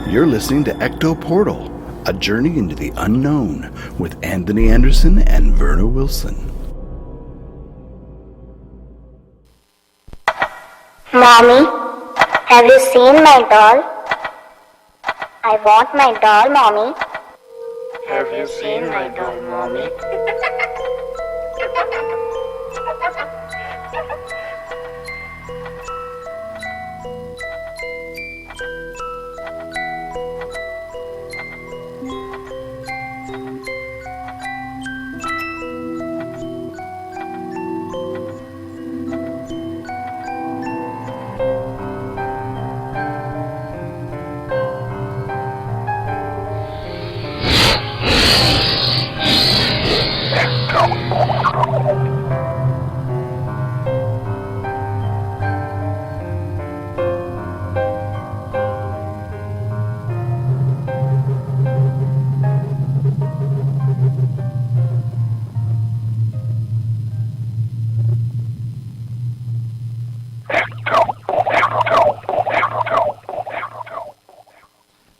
You're listening to Ecto Portal, a journey into the unknown with Anthony Anderson and Verna Wilson. Mommy, have you seen my doll? I want my doll, Mommy. Have you seen my doll, Mommy?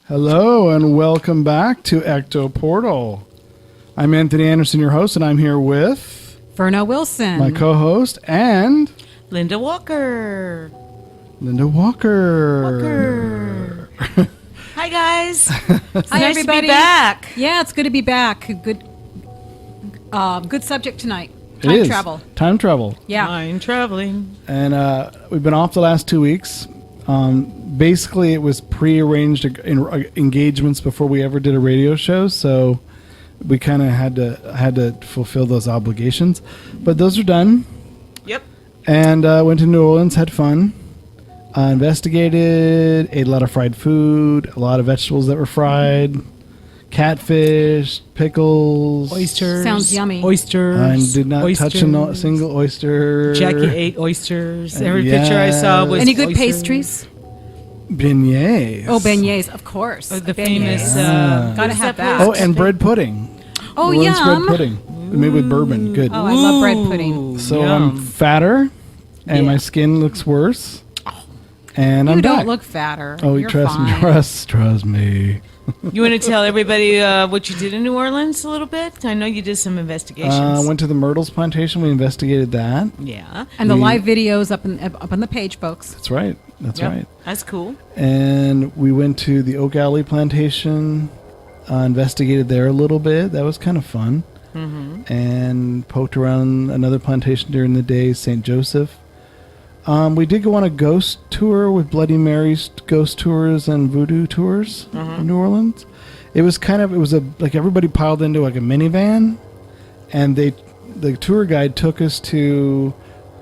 Hello and welcome back to Ecto Portal. I'm Anthony Anderson, your host, and I'm here with Verna Wilson, my co-host, and Linda Walker. Hi guys. Hi nice everybody. to be back. Yeah, it's good to be back. Good subject tonight. it is Time travel. Time travel. Yeah. I'm traveling. And we've been off the last 2 weeks. Basically, it was pre-arranged engagements before we ever did a radio show, so we kind of had to fulfill those obligations. But those are done. Yep. And went to New Orleans, had fun, investigated, ate a lot of fried food, a lot of vegetables that were fried, catfish, pickles, Oysters. Sounds yummy. Oysters. I did not touch a Oysters. single oyster. Jackie ate oysters. Every Yes. picture I saw was Any good oysters. pastries? Beignets. Oh, beignets, of course. The Beignets. famous. Gotta what is have place? that. Oh, and bread pudding. Oh, New Orleans yum. bread pudding. Made with bourbon. Good. Oh, I love bread pudding. So yum. I'm fatter, and Yeah. my skin looks worse. And You I'm don't back. look fatter. Oh, You're trust me. fine. Trust me. You want to tell everybody what you did in New Orleans a little bit? I know you did some investigations. Went to the Myrtles plantation. We investigated that. Yeah. And the We- live videos up on the page, folks. That's right. That's Yep. right. That's cool. And we went to the Oak Alley plantation, investigated there a little bit. That was kind of fun. Mm-hmm. And poked around another plantation during the day, St. Joseph. We did go on a ghost tour with Bloody Mary's ghost tours and voodoo tours in New Orleans. It was like everybody piled into like a minivan, and the tour guide took us to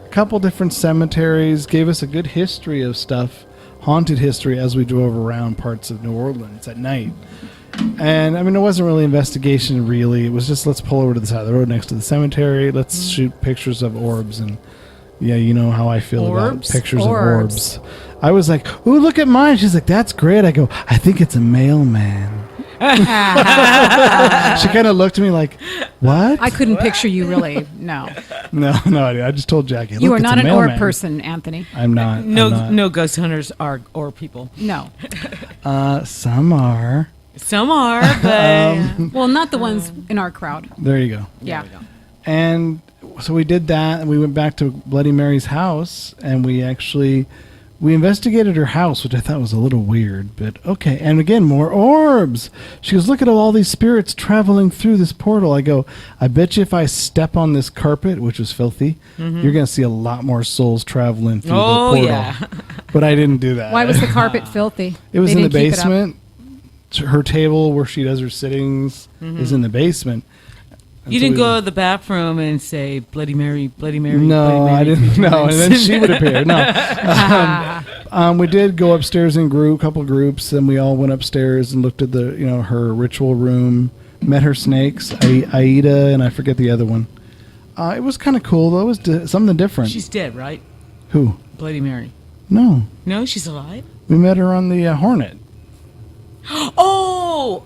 a couple different cemeteries, gave us a good history of stuff, haunted history, as we drove around parts of New Orleans at night. And I mean, it wasn't really investigation, really. It was just, let's pull over to the side of the road next to the cemetery. Let's shoot pictures of orbs. And yeah, you know how I feel about Orbs? pictures of Orbs. orbs. I was like, ooh, look at mine. She's like, that's great. I go, I think it's a mailman. She kind of looked at me like, what? I couldn't picture you really. No. No, I just told Jackie. You look, are it's not a an orb mailman. person, Anthony. I'm not. No, I'm not. no ghost hunters are or people. No. Some are. Some are, but Well, not the ones in our crowd. There you go. Yeah. And so we did that, and we went back to Bloody Mary's house, and we investigated her house, which I thought was a little weird, but okay. And again, more orbs. She goes, look at all these spirits traveling through this portal. I go, I bet you if I step on this carpet, which was filthy, you're going to see a lot more souls traveling through the portal. yeah. But I didn't do that. Why was the carpet filthy? It was They in the didn't keep it up. basement. Her table where she does her sittings is in the basement. And You so didn't we- go to the bathroom and say Bloody Mary, Bloody Mary. No, Bloody Mary I didn't. 3 No, and times. then she would appear. No, we did go upstairs in couple groups, and we all went upstairs and looked at her ritual room. Met her snakes, Aida, and I forget the other one. It was kind of cool though. It was something different. She's dead, right? Who? Bloody Mary. No, No, she's alive. we met her on the Hornet. Oh,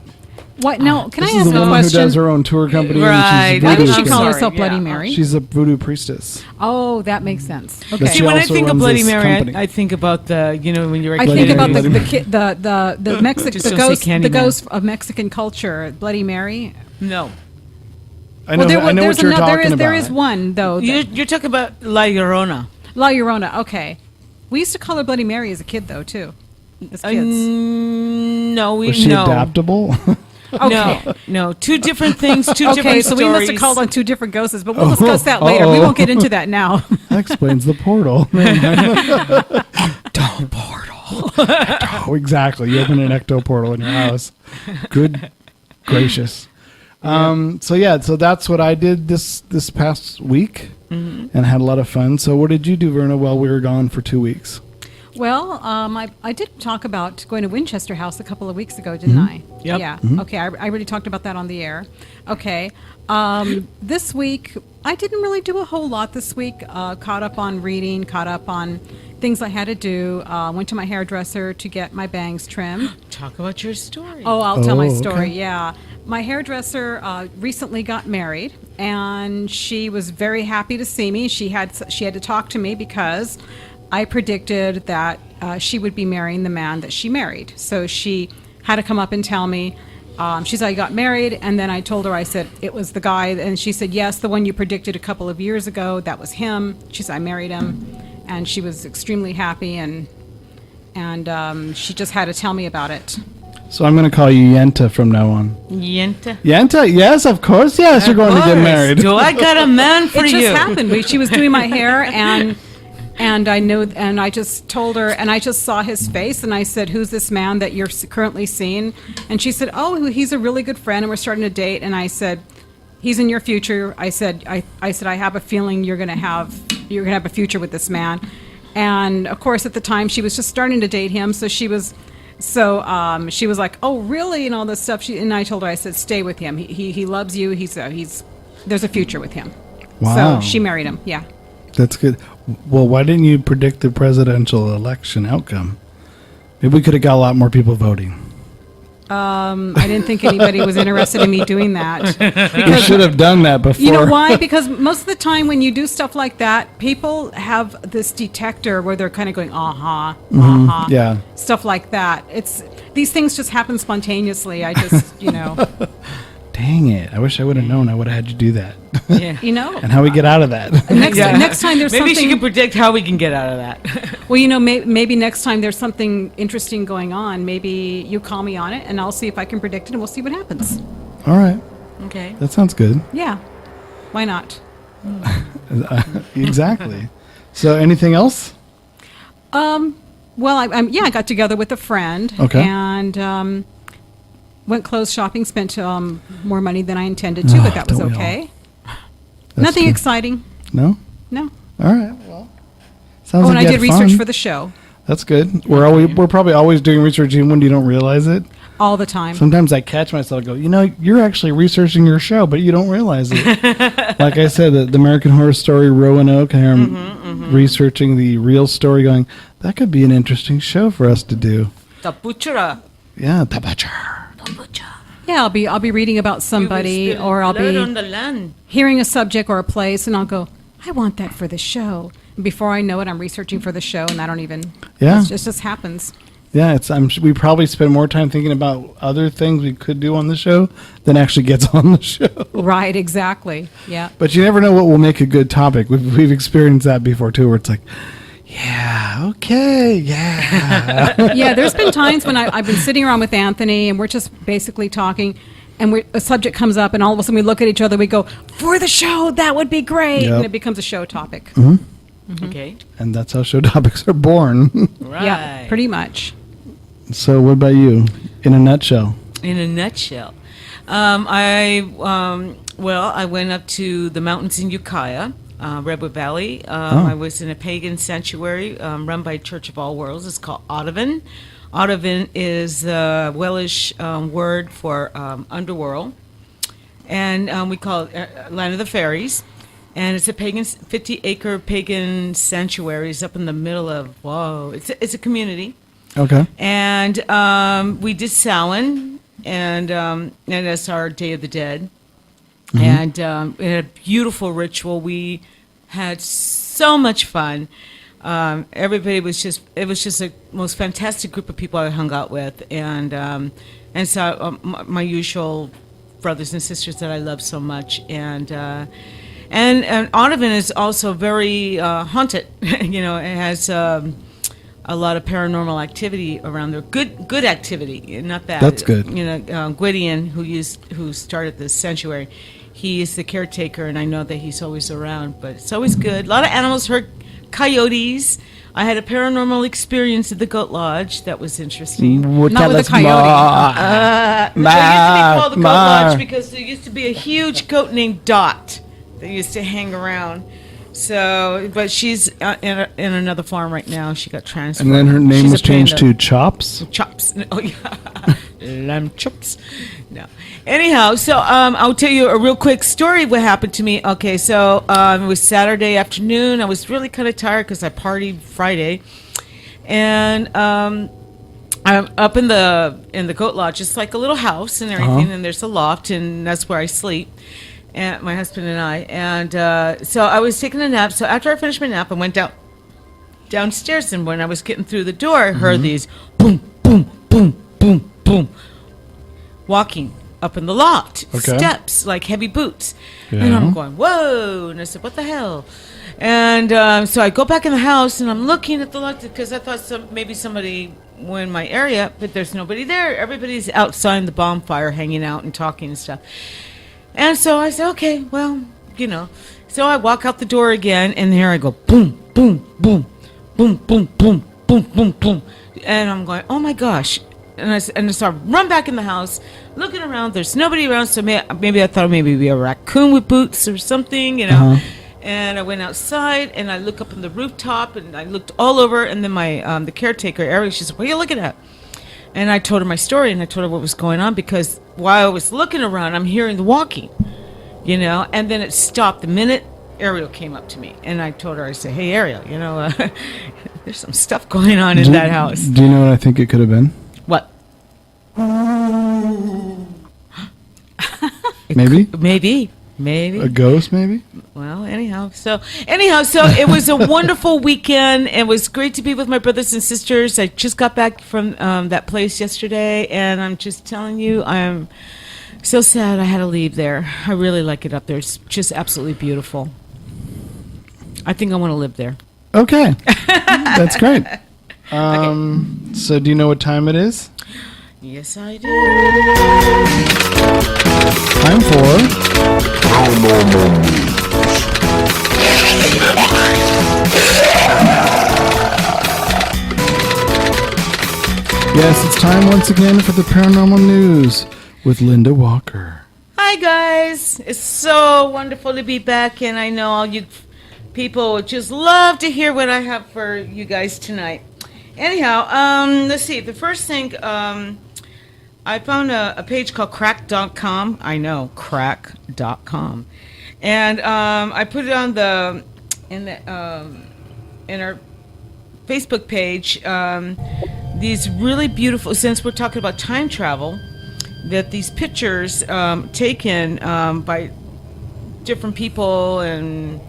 What? No, can This I is ask the a woman who question? does her own tour company. Right. And she's Why voodoo. does she call Sorry, herself Bloody yeah. Mary? She's a voodoo priestess. Oh, that makes sense. Okay. But See, she when I also think of runs Bloody this Mary, company. I think about the, when you're a I kid. think about Bloody the Mexican Just the don't say ghost the Candyman. ghost of Mexican culture, Bloody Mary. No. I know, I know what you're talking about. There is one though. You're talking about La Llorona. La Llorona. Okay, we used to call her Bloody Mary as a kid though too. As kids. No, Was she no. adaptable? Okay. No. Two different things, two Okay, different so stories. we must have called on two different ghosts, but we'll discuss that later. We won't get into that now. That explains the portal. Ecto portal. Oh, exactly. You open an ecto portal in your house. Good gracious. So that's what I did this past week, and had a lot of fun. So what did you do, Verna, while we were gone for 2 weeks? Well, I did talk about going to Winchester House a couple of weeks ago, didn't I? Yep. Yeah. Okay. I already talked about that on the air. Okay. This week, I didn't really do a whole lot this week. Caught up on reading, caught up on things I had to do. Went to my hairdresser to get my bangs trimmed. Talk about your story. Oh, I'll tell my Oh, story. okay. Yeah. My hairdresser recently got married, and she was very happy to see me. She had to talk to me because I predicted that she would be marrying the man that she married. So she had to come up and tell me. She said, I got married, and then I told her, I said, it was the guy. And she said, yes, the one you predicted a couple of years ago, that was him. She said, I married him. And she was extremely happy, and she just had to tell me about it. So I'm going to call you Yenta from now on. Yenta. Yenta? Yes, of course. Yes, you're going to get married. Do I got a man for It you? just happened. She was doing my hair, and I knew, and I just told her, and I just saw his face, and I said, who's this man that you're currently seeing? And she said, oh, he's a really good friend, and we're starting to date. And I said, he's in your future. I said, I have a feeling you're gonna have a future with this man. And of course, at the time, she was just starting to date him, so she was like, oh, really, and all this stuff. And I told her, I said, stay with him. He loves you. There's a future with him. Wow. So she married him. Yeah. That's good. Well, why didn't you predict the presidential election outcome? Maybe we could have got a lot more people voting. I didn't think anybody was interested in me doing that. You should have done that before. You know why? Because most of the time when you do stuff like that, people have this detector where they're kind of going, Yeah. stuff like that. These things just happen spontaneously. I just, Dang it. I wish I would have known. I would have had you do that. Yeah. And how we get out of that. Next time there's Maybe something. she can predict how we can get out of that. Well, maybe next time there's something interesting going on. Maybe you call me on it, and I'll see if I can predict it, and we'll see what happens. All right. Okay. That sounds good. Yeah, why not? Exactly. So anything else? Well, I got together with a friend. Okay. And went clothes shopping. Spent more money than I intended to, but that was don't we all? okay. That's Nothing true. exciting. No? No. All right. Well, sounds Oh, like and I you did had research fun. for the show That's good. We're probably always doing research even when you don't realize it. all the time. Sometimes I catch myself go, you're actually researching your show, but you don't realize it. Like I said, the American Horror Story Roanoke, and I'm researching the real story going, that could be an interesting show for us to do. The butcher. Yeah, the butcher. Yeah, I'll be reading about somebody, or I'll Blood be on the land. hearing a subject or a place, and I'll go, I want that for the show. And before I know it, I'm researching for the show, and I don't even. Yeah. It just happens. Yeah, we probably spend more time thinking about other things we could do on the show than actually gets on the show. Right. Exactly. Yeah. But you never know what will make a good topic. We've experienced that before too, where it's like, yeah, okay, yeah. Yeah, there's been times when I've been sitting around with Anthony, and we're just basically talking, and a subject comes up, and all of a sudden we look at each other, we go, for the show, that would be great. Yep. And it becomes a show topic. Okay. And that's how show topics are born. Right. Yeah, pretty much. So what about you, in a nutshell? In a nutshell, I went up to the mountains in Ukiah, Redwood Valley. I was in a pagan sanctuary run by Church of All Worlds. It's called Audubon. Audubon is the Welsh word for underworld, and we call it Land of the Fairies. And it's a 50-acre pagan sanctuary. It's up in the middle of, it's a community. Okay. And we did Samhain and it's our Day of the Dead. And we had a beautiful ritual. We had so much fun. Everybody was just, it was just a most fantastic group of people I hung out with. And so my usual brothers and sisters that I love so much. And Audubon is also very haunted. You know, it has a lot of paranormal activity around there. Good activity, not bad. That's good. You know, Gwydion, who started this sanctuary, he is the caretaker, and I know that he's always around. But it's always good. A lot of animals heard coyotes. I had a paranormal experience at the Goat Lodge that was interesting. Not with a coyote. It used to be called the Goat Lodge because there used to be a huge goat named Dot that used to hang around. So, but she's in another farm right now. She got transferred. And then her name She's was a pain changed in to Chops. Chops. Oh yeah, lamb chops. No. Anyhow, so I'll tell you a real quick story. What happened to me? Okay, so it was Saturday afternoon. I was really kind of tired because I partied Friday, and I'm up in the Goat Lodge. It's like a little house and everything, and there's a loft, and that's where I sleep. And my husband and I, and so I was taking a nap. So after I finished my nap, I went downstairs, and when I was getting through the door, I heard these boom, boom, boom, boom, boom, walking up in the loft. Okay. Steps, like heavy boots. Yeah. And I'm going, whoa, and I said, what the hell? And so I go back in the house, and I'm looking at the loft because I thought maybe somebody were in my area, but there's nobody there. Everybody's outside the bonfire hanging out and talking and stuff. And so I said, okay, well, you know. So I walk out the door again, and here I go, boom, boom, boom, boom, boom, boom, boom, boom, boom. And I'm going, oh, my gosh. And so I run back in the house, looking around. There's nobody around, so maybe I thought maybe it'd be a raccoon with boots or something, you know. And I went outside, and I look up on the rooftop, and I looked all over. And then the caretaker, Eric, she said, what are you looking at? And I told her my story, and I told her what was going on, because while I was looking around, I'm hearing the walking, you know, and then it stopped the minute Ariel came up to me. And I told her, I said, hey, Ariel, you know, there's some stuff going on in that house. Do you know what I think it could have been? What? Maybe? Maybe. A ghost, maybe? Well, anyhow, so it was a wonderful weekend. It was great to be with my brothers and sisters. I just got back from that place yesterday, and I'm just telling you, I'm so sad I had to leave there. I really like it up there. It's just absolutely beautiful. I think I want to live there. Okay. That's great. So do you know what time it is? Yes, I do. Time for Yes, it's time once again for the paranormal news with Linda Walker. Hi, guys. It's so wonderful to be back, and I know all you people would just love to hear what I have for you guys tonight. Anyhow, let's see. The first thing, I found a page called crack.com. I know, crack.com. And I put it on in our Facebook page, these really beautiful, since we're talking about time travel, that these pictures taken by different people and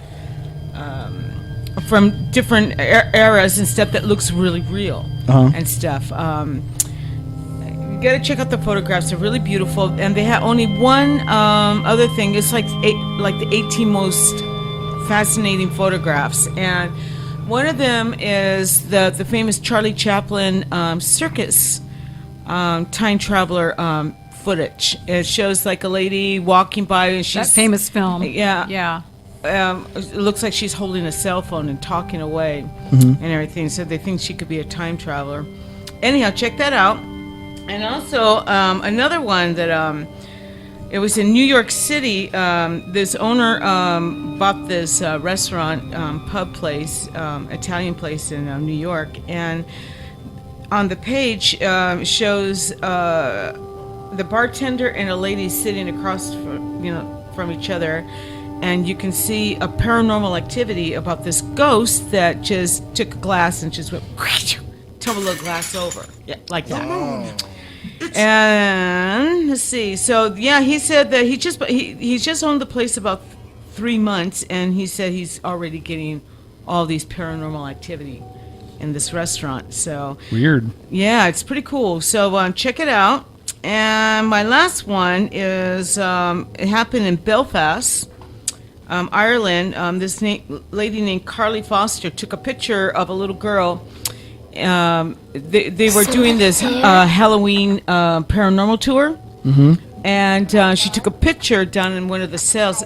from different eras and stuff that looks really real and stuff. You gotta check out the photographs. They're really beautiful, and they have only one other thing. It's like the 18 most fascinating photographs, and one of them is the famous Charlie Chaplin circus time traveler footage. It shows like a lady walking by, and she's That famous film. Yeah. It looks like she's holding a cell phone and talking away and everything. So they think she could be a time traveler. Anyhow, check that out. And also another one that it was in New York City. This owner bought this restaurant, pub place, Italian place in New York, and on the page shows the bartender and a lady sitting across from each other. And you can see a paranormal activity about this ghost that just took a glass and just went tumbled a glass over, like that. And let's see. So yeah, he said that he's just owned the place about 3 months, and he said he's already getting all these paranormal activity in this restaurant. So Weird. yeah, it's pretty cool. So check it out. And my last one is it happened in Belfast, Ireland. This lady named Carly Foster took a picture of a little girl. They were doing this Halloween paranormal tour, and she took a picture down in one of the cells,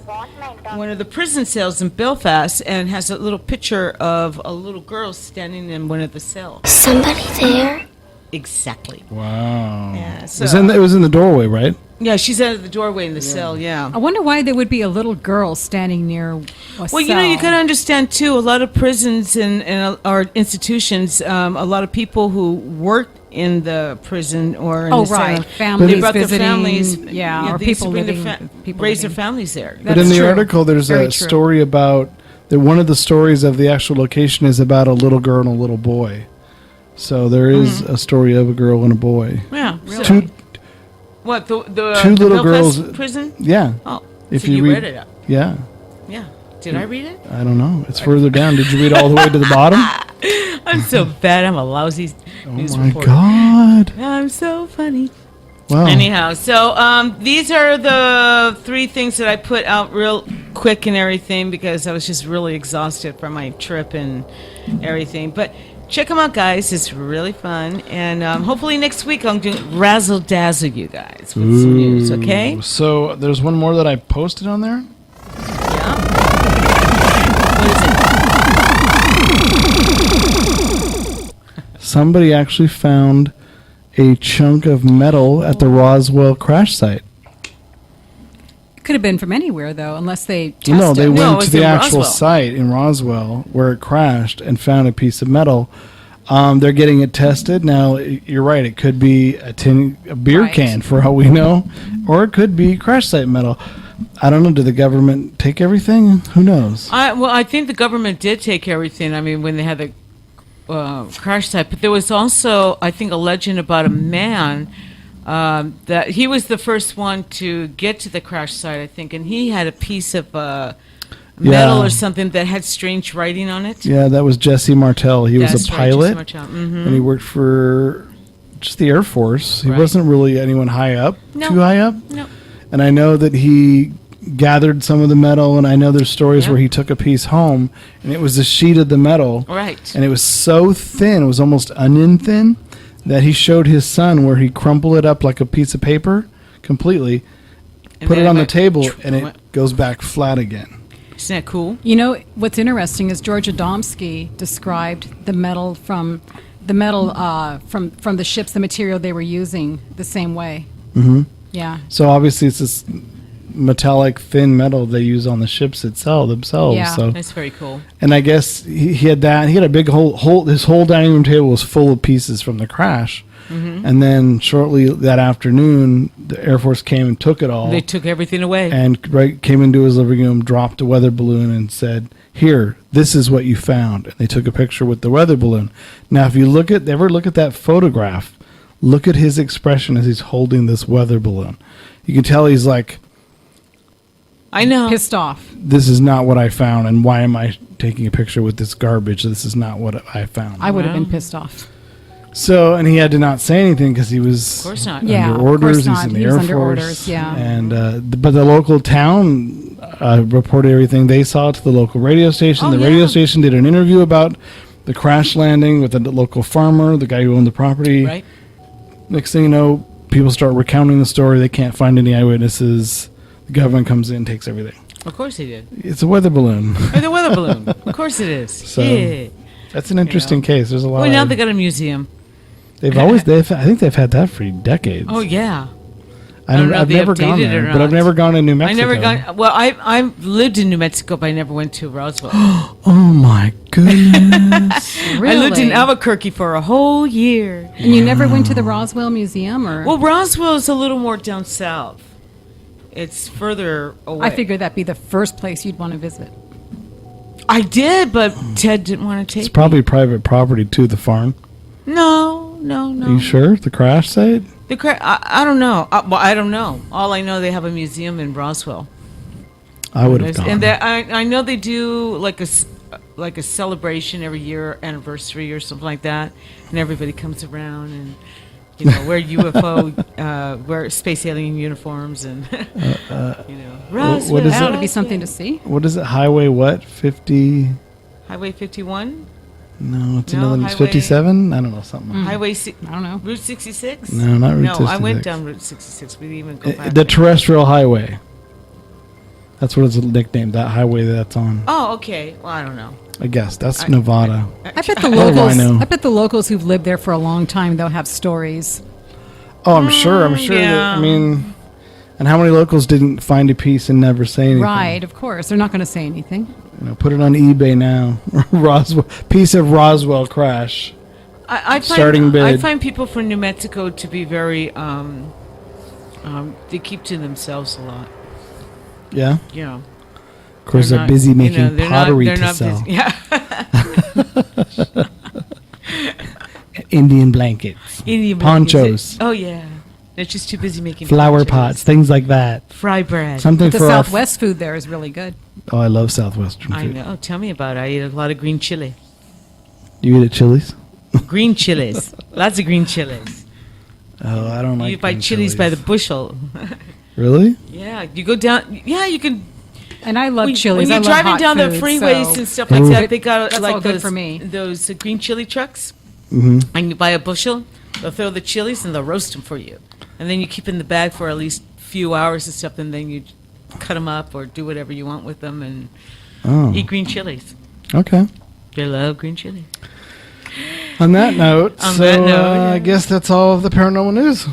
one of the prison cells in Belfast, and has a little picture of a little girl standing in one of the cells. Somebody there? Exactly. Wow. Yeah, so, It was in the doorway, right? yeah, she's out of the doorway in the cell. Yeah. I wonder why there would be a little girl standing near a Well, you know, you cell. got to understand too. A lot of prisons and our institutions, a lot of people who work in the prison or in Oh, the right. cell, Families they brought visiting, their families. yeah, or they used to people bring living- people raise their living. families there. But in That's the true. article, there's Very a true. story about that. One of the stories of the actual location is about a little girl and a little boy. So there is a story of a girl and a boy. Yeah. Two, What the two the little Belfast girls- prison? yeah. Oh, If so you you read- read it. Yeah. Yeah. Did I read it? I don't know. It's further down. Did you read all the way to the bottom? I'm so bad. I'm a lousy news Oh my reporter. God. I'm so funny. Wow. Anyhow, so these are the 3 things that I put out real quick and everything because I was just really exhausted from my trip and everything. But check them out, guys. It's really fun. And hopefully next week I'm going to razzle dazzle you guys with some news, okay? So there's one more that I posted on there. Yeah. What is it? Somebody actually found a chunk of metal at the Roswell crash site. Could have been from anywhere, though, unless they tested. No, they No, went it's to the in actual Roswell. site in Roswell where it crashed and found a piece of metal. They're getting it tested. Now, you're right. It could be a beer Right. can, for all we know, or it could be crash site metal. I don't know. Did the government take everything? Who knows? I think the government did take everything. I mean, when they had the crash site, but there was also, I think, a legend about a man that he was the first one to get to the crash site, I think, and he had a piece of metal Yeah. or something that had strange writing on it. Yeah, that was Jesse Martell. He was That's a right, pilot, Jesse Martell. Mhm. and he worked for just the Air Force. He Right. wasn't really anyone high up, No. too high up. No. And I know that he gathered some of the metal, and I know there's stories Yeah. where he took a piece home, and it was a sheet of the metal, Right. and it was so thin, it was almost onion thin, that he showed his son where he crumpled it up like a piece of paper completely, And put it then on the went- table, and it goes back flat again. Isn't that cool? You know, what's interesting is George Adamski described the metal from the ships, the material they were using, the same way. Mm-hmm. Yeah. So obviously it's this metallic thin metal they use on the ships themselves. Yeah. So, That's very cool. and I guess he had that. He had a big whole. His whole dining room table was full of pieces from the crash. Mm-hmm. And then shortly that afternoon, the Air Force came and took it all. They took everything away. And came into his living room, dropped a weather balloon, and said, "Here, this is what you found." And they took a picture with the weather balloon. Now, if you ever look at that photograph, look at his expression as he's holding this weather balloon. You can tell he's like, I know. Pissed off. "This is not what I found, and why am I taking a picture with this garbage? This is not what I found." I would have Well. been pissed off. So, and he had to not say anything because he was Of course not. Yeah, under of orders. course not. He's in the He was Air under Force. orders, yeah. And but the local town reported everything they saw to the local radio station. Oh, The yeah. radio station did an interview about the crash landing with the local farmer, the guy who owned the property. Right? Next thing you know, people start recounting the story. They can't find any eyewitnesses. The government comes in, takes everything. Of course they did. It's a weather balloon. Or the weather balloon. Of course it is. So, yeah. That's an interesting case. There's a lot. Well, now of, they got a museum. I think they've had that for decades. Oh, yeah. I don't know if I've they never gone updated it there, or but I've not. never gone to New Mexico. I never got. Well, I lived in New Mexico, but I never went to Roswell. Oh my goodness! Really? I lived in Albuquerque for a whole year. And you never went to the Roswell Museum, or? Well, Roswell is a little more down south. It's further away. I figured that'd be the first place you'd want to visit. I did, but Ted didn't want to take It's probably private property too. The farm. me. No. Are you sure? The crash site? I don't know. Well, I don't know. All I know, they have a museum in Roswell. I would have gone. And I know they do like a celebration every year, anniversary or something like that, and everybody comes around and wear UFO, wear space alien uniforms, and Roswell. what is That it? would be something to see. What is it? Highway what? 50? Highway 51, No, it's No, another. It's Highway- 57. I don't know something. I don't know. Route 66. No, not Route No, I 66. went down Route 66. We didn't even go back. The terrestrial highway. That's what it's nicknamed. That highway that's on. Oh, okay. Well, I don't know. I guess that's Nevada. I bet the do I locals. know? I bet the locals who've lived there for a long time, they'll have stories. Oh, I'm sure. I'm sure. yeah. That, I mean, and how many locals didn't find a piece and never say anything? Right, of course. They're not going to say anything. Put it on eBay now. Roswell piece of Roswell crash. I Starting bid. I find people from New Mexico to be very. They keep to themselves a lot. Yeah. Of course, they're not- busy making they're pottery they're to not sell. busy. Yeah. Indian blankets, Indian ponchos, blankets. Oh yeah. They're just too busy making flower ponchos. pots, things like that. Fry bread. Something The for our Southwest food there is really good. Oh, I love Southwestern I food. know. Tell me about it. I eat a lot of green chili. You eat at Chili's? Green chilies. Lots of green chilies. Oh, I don't like. You buy green chilies by the bushel. Really? Yeah. You go down. Yeah, you can. And I love chilies. When I you're love driving hot down the food, freeways so and stuff like that, they got That's like all good those for me. those green chili trucks. Mm-hmm. And you buy a bushel. They'll throw the chilies and they'll roast them for you. And then you keep in the bag for at least a few hours and stuff. And then you cut them up or do whatever you want with them and eat green chilies. Okay. They love green chili. On that note, On so that note, I guess that's all of the paranormal news.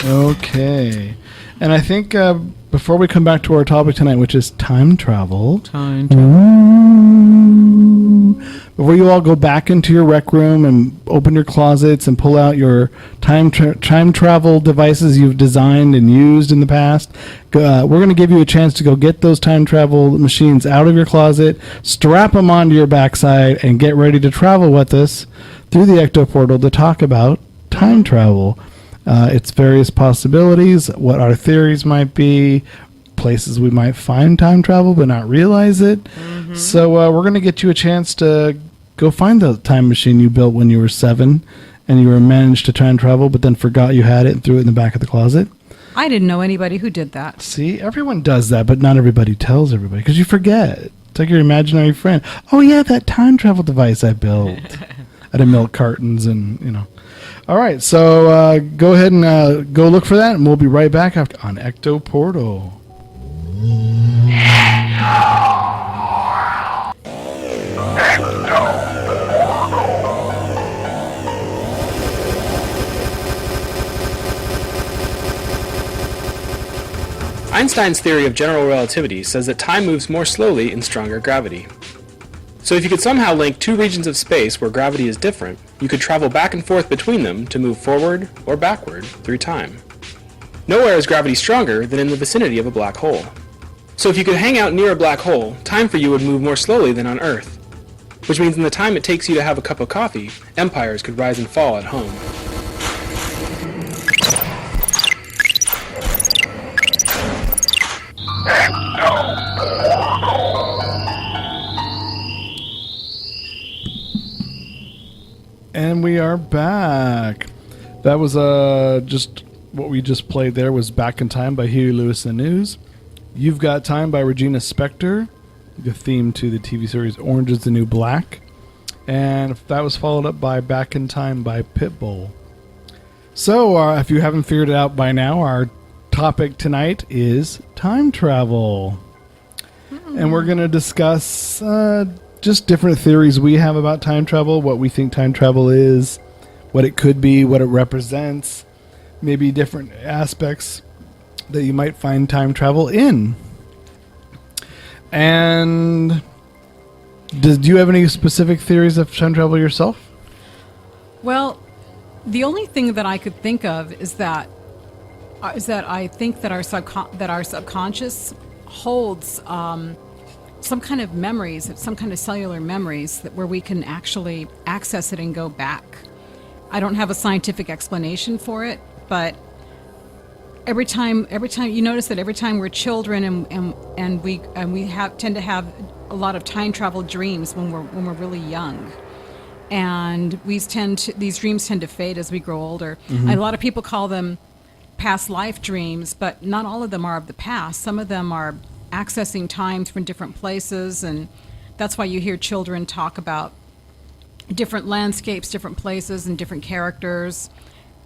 Okay. And I think before we come back to our topic tonight, which is time travel, before you all go back into your rec room and open your closets and pull out your time travel devices you've designed and used in the past, we're going to give you a chance to go get those time travel machines out of your closet, strap them onto your backside, and get ready to travel with us through the Ecto portal to talk about time travel. Its various possibilities, what our theories might be, places we might find time travel but not realize it. Mm-hmm. So we're going to get you a chance to go find the time machine you built when you were 7 and you were managed to time travel but then forgot you had it and threw it in the back of the closet. I didn't know anybody who did that. See, everyone does that, but not everybody tells everybody because you forget. It's like your imaginary friend. Oh, yeah, that time travel device I built out of milk cartons and. All right, so go ahead and go look for that, and we'll be right back on Ecto Portal. Einstein's theory of general relativity says that time moves more slowly in stronger gravity. So if you could somehow link two regions of space where gravity is different, you could travel back and forth between them to move forward or backward through time. Nowhere is gravity stronger than in the vicinity of a black hole. So if you could hang out near a black hole, time for you would move more slowly than on Earth, which means in the time it takes you to have a cup of coffee, empires could rise and fall at home. And we are back. That was just what we just played there was Back in Time by Huey Lewis and the News. You've Got Time by Regina Spektor, the theme to the TV series Orange is the New Black. And that was followed up by Back in Time by Pitbull. So, if you haven't figured it out by now, our topic tonight is time travel. And we're going to discuss just different theories we have about time travel, what we think time travel is, what it could be, what it represents, maybe different aspects that you might find time travel in. And do you have any specific theories of time travel yourself? Well, the only thing that I could think of is that is that I think that our subconscious holds some kind of memories, some kind of cellular memories where we can actually access it and go back. I don't have a scientific explanation for it, but every time you notice that every time we're children and we tend to have a lot of time travel dreams when we're really young. And these dreams tend to fade as we grow older. Mm-hmm. And a lot of people call them past life dreams, but not all of them are of the past. Some of them are accessing times from different places, and that's why you hear children talk about different landscapes, different places, and different characters.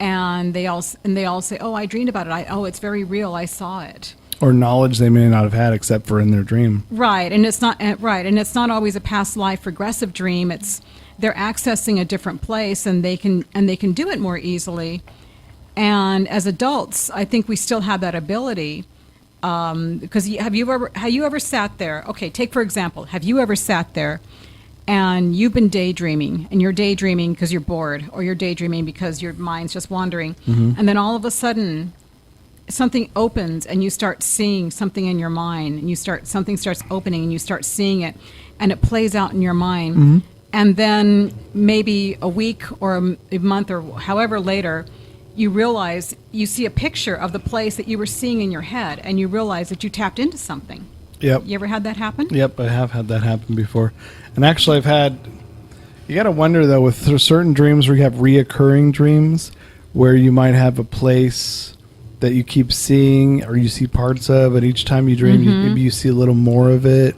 And they all say, "Oh, I dreamed about it. It's very real. I saw it." Or knowledge they may not have had except for in their dream. Right, and it's not always a past life regressive dream. They're accessing a different place, and they can do it more easily. And as adults, I think we still have that ability. Because have you ever sat there? Okay, take for example, have you ever sat there and you've been daydreaming, and you're daydreaming because you're bored, or you're daydreaming because your mind's just wandering, and then all of a sudden something opens and you start seeing something in your mind, and something starts opening and you start seeing it, and it plays out in your mind, and then maybe a week or a month or however later, you realize you see a picture of the place that you were seeing in your head, and you realize that you tapped into something. Yep. You ever had that happen? Yep, I have had that happen before. And actually, you got to wonder, though, with certain dreams where you have reoccurring dreams, where you might have a place that you keep seeing or you see parts of, and each time you dream, maybe you see a little more of it.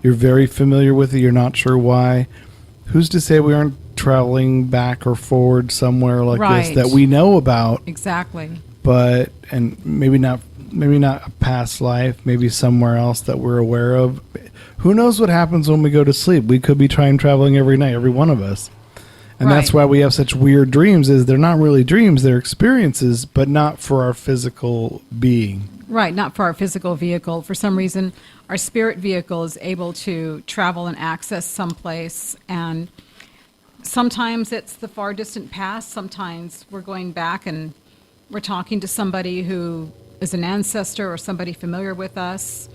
You're very familiar with it. You're not sure why. Who's to say we aren't traveling back or forward somewhere like this that we know about? Exactly. But, and maybe not a past life, maybe somewhere else that we're aware of. Who knows what happens when we go to sleep? We could be time traveling every night, every one of us. And that's why we have such weird dreams, is they're not really dreams, they're experiences, but not for our physical being. Right, not for our physical vehicle. For some reason, our spirit vehicle is able to travel and access someplace, and sometimes it's the far distant past, sometimes we're going back and we're talking to somebody who is an ancestor or somebody familiar with us.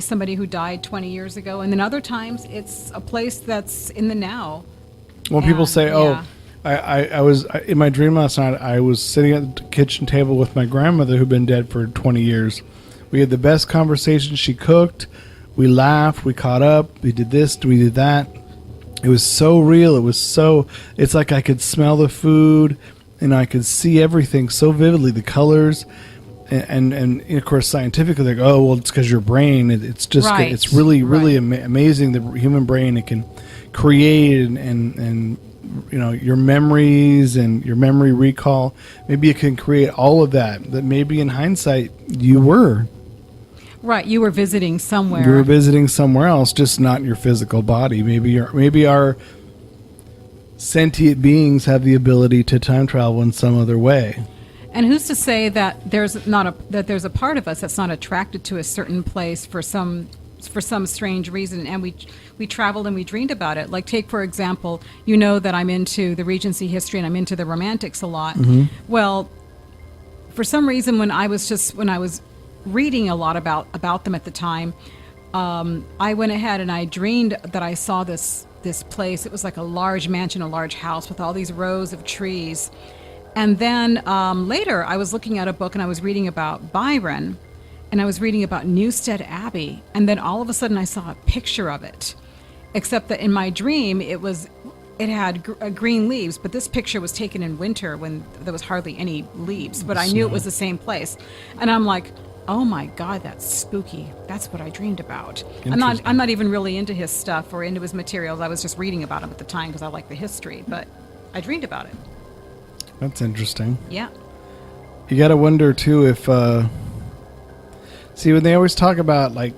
Somebody who died 20 years ago. And then other times it's a place that's in the now. Well, people say, I was in my dream last night, I was sitting at the kitchen table with my grandmother who'd been dead for 20 years. We had the best conversation. She cooked. We laughed. We caught up. We did this. We did that. It was so real. It's like I could smell the food and I could see everything so vividly, the colors. And of course, scientifically, like, oh, well, it's because your brain, it's just, it's really, really amazing, the human brain. It can create and your memories and your memory recall. Maybe it can create all of that maybe in hindsight you were. Right, you were visiting somewhere. You were visiting somewhere else, just not in your physical body. Maybe our sentient beings have the ability to time travel in some other way. And who's to say that there's a part of us that's not attracted to a certain place for some strange reason, and we traveled and we dreamed about it. Like, take for example, that I'm into the Regency history and I'm into the Romantics a lot. Well, for some reason, when I was reading a lot about them at the time, I went ahead and I dreamed that I saw this place. It was like a large mansion, a large house with all these rows of trees. And then later, I was looking at a book and I was reading about Byron, and I was reading about Newstead Abbey, and then all of a sudden I saw a picture of it, except that in my dream it had green leaves, but this picture was taken in winter when there was hardly any leaves, but I knew it was the same place. And I'm like, oh my God, that's spooky. That's what I dreamed about. I'm not even really into his stuff or into his materials. I was just reading about him at the time because I like the history, but I dreamed about it. That's interesting. Yeah. You got to wonder, too, if... see, when they always talk about, like,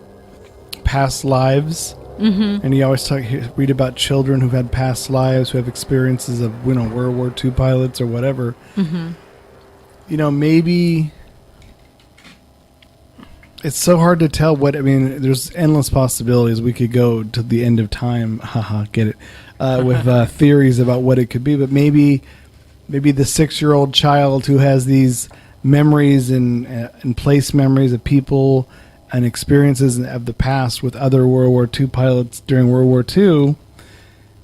past lives, and you always read about children who've had past lives, who have experiences of, World War II pilots or whatever, maybe... It's so hard to tell there's endless possibilities. We could go to the end of time, get it, with theories about what it could be, but maybe... maybe the 6-year-old child who has these memories and place memories of people and experiences of the past with other World War II pilots during World War II.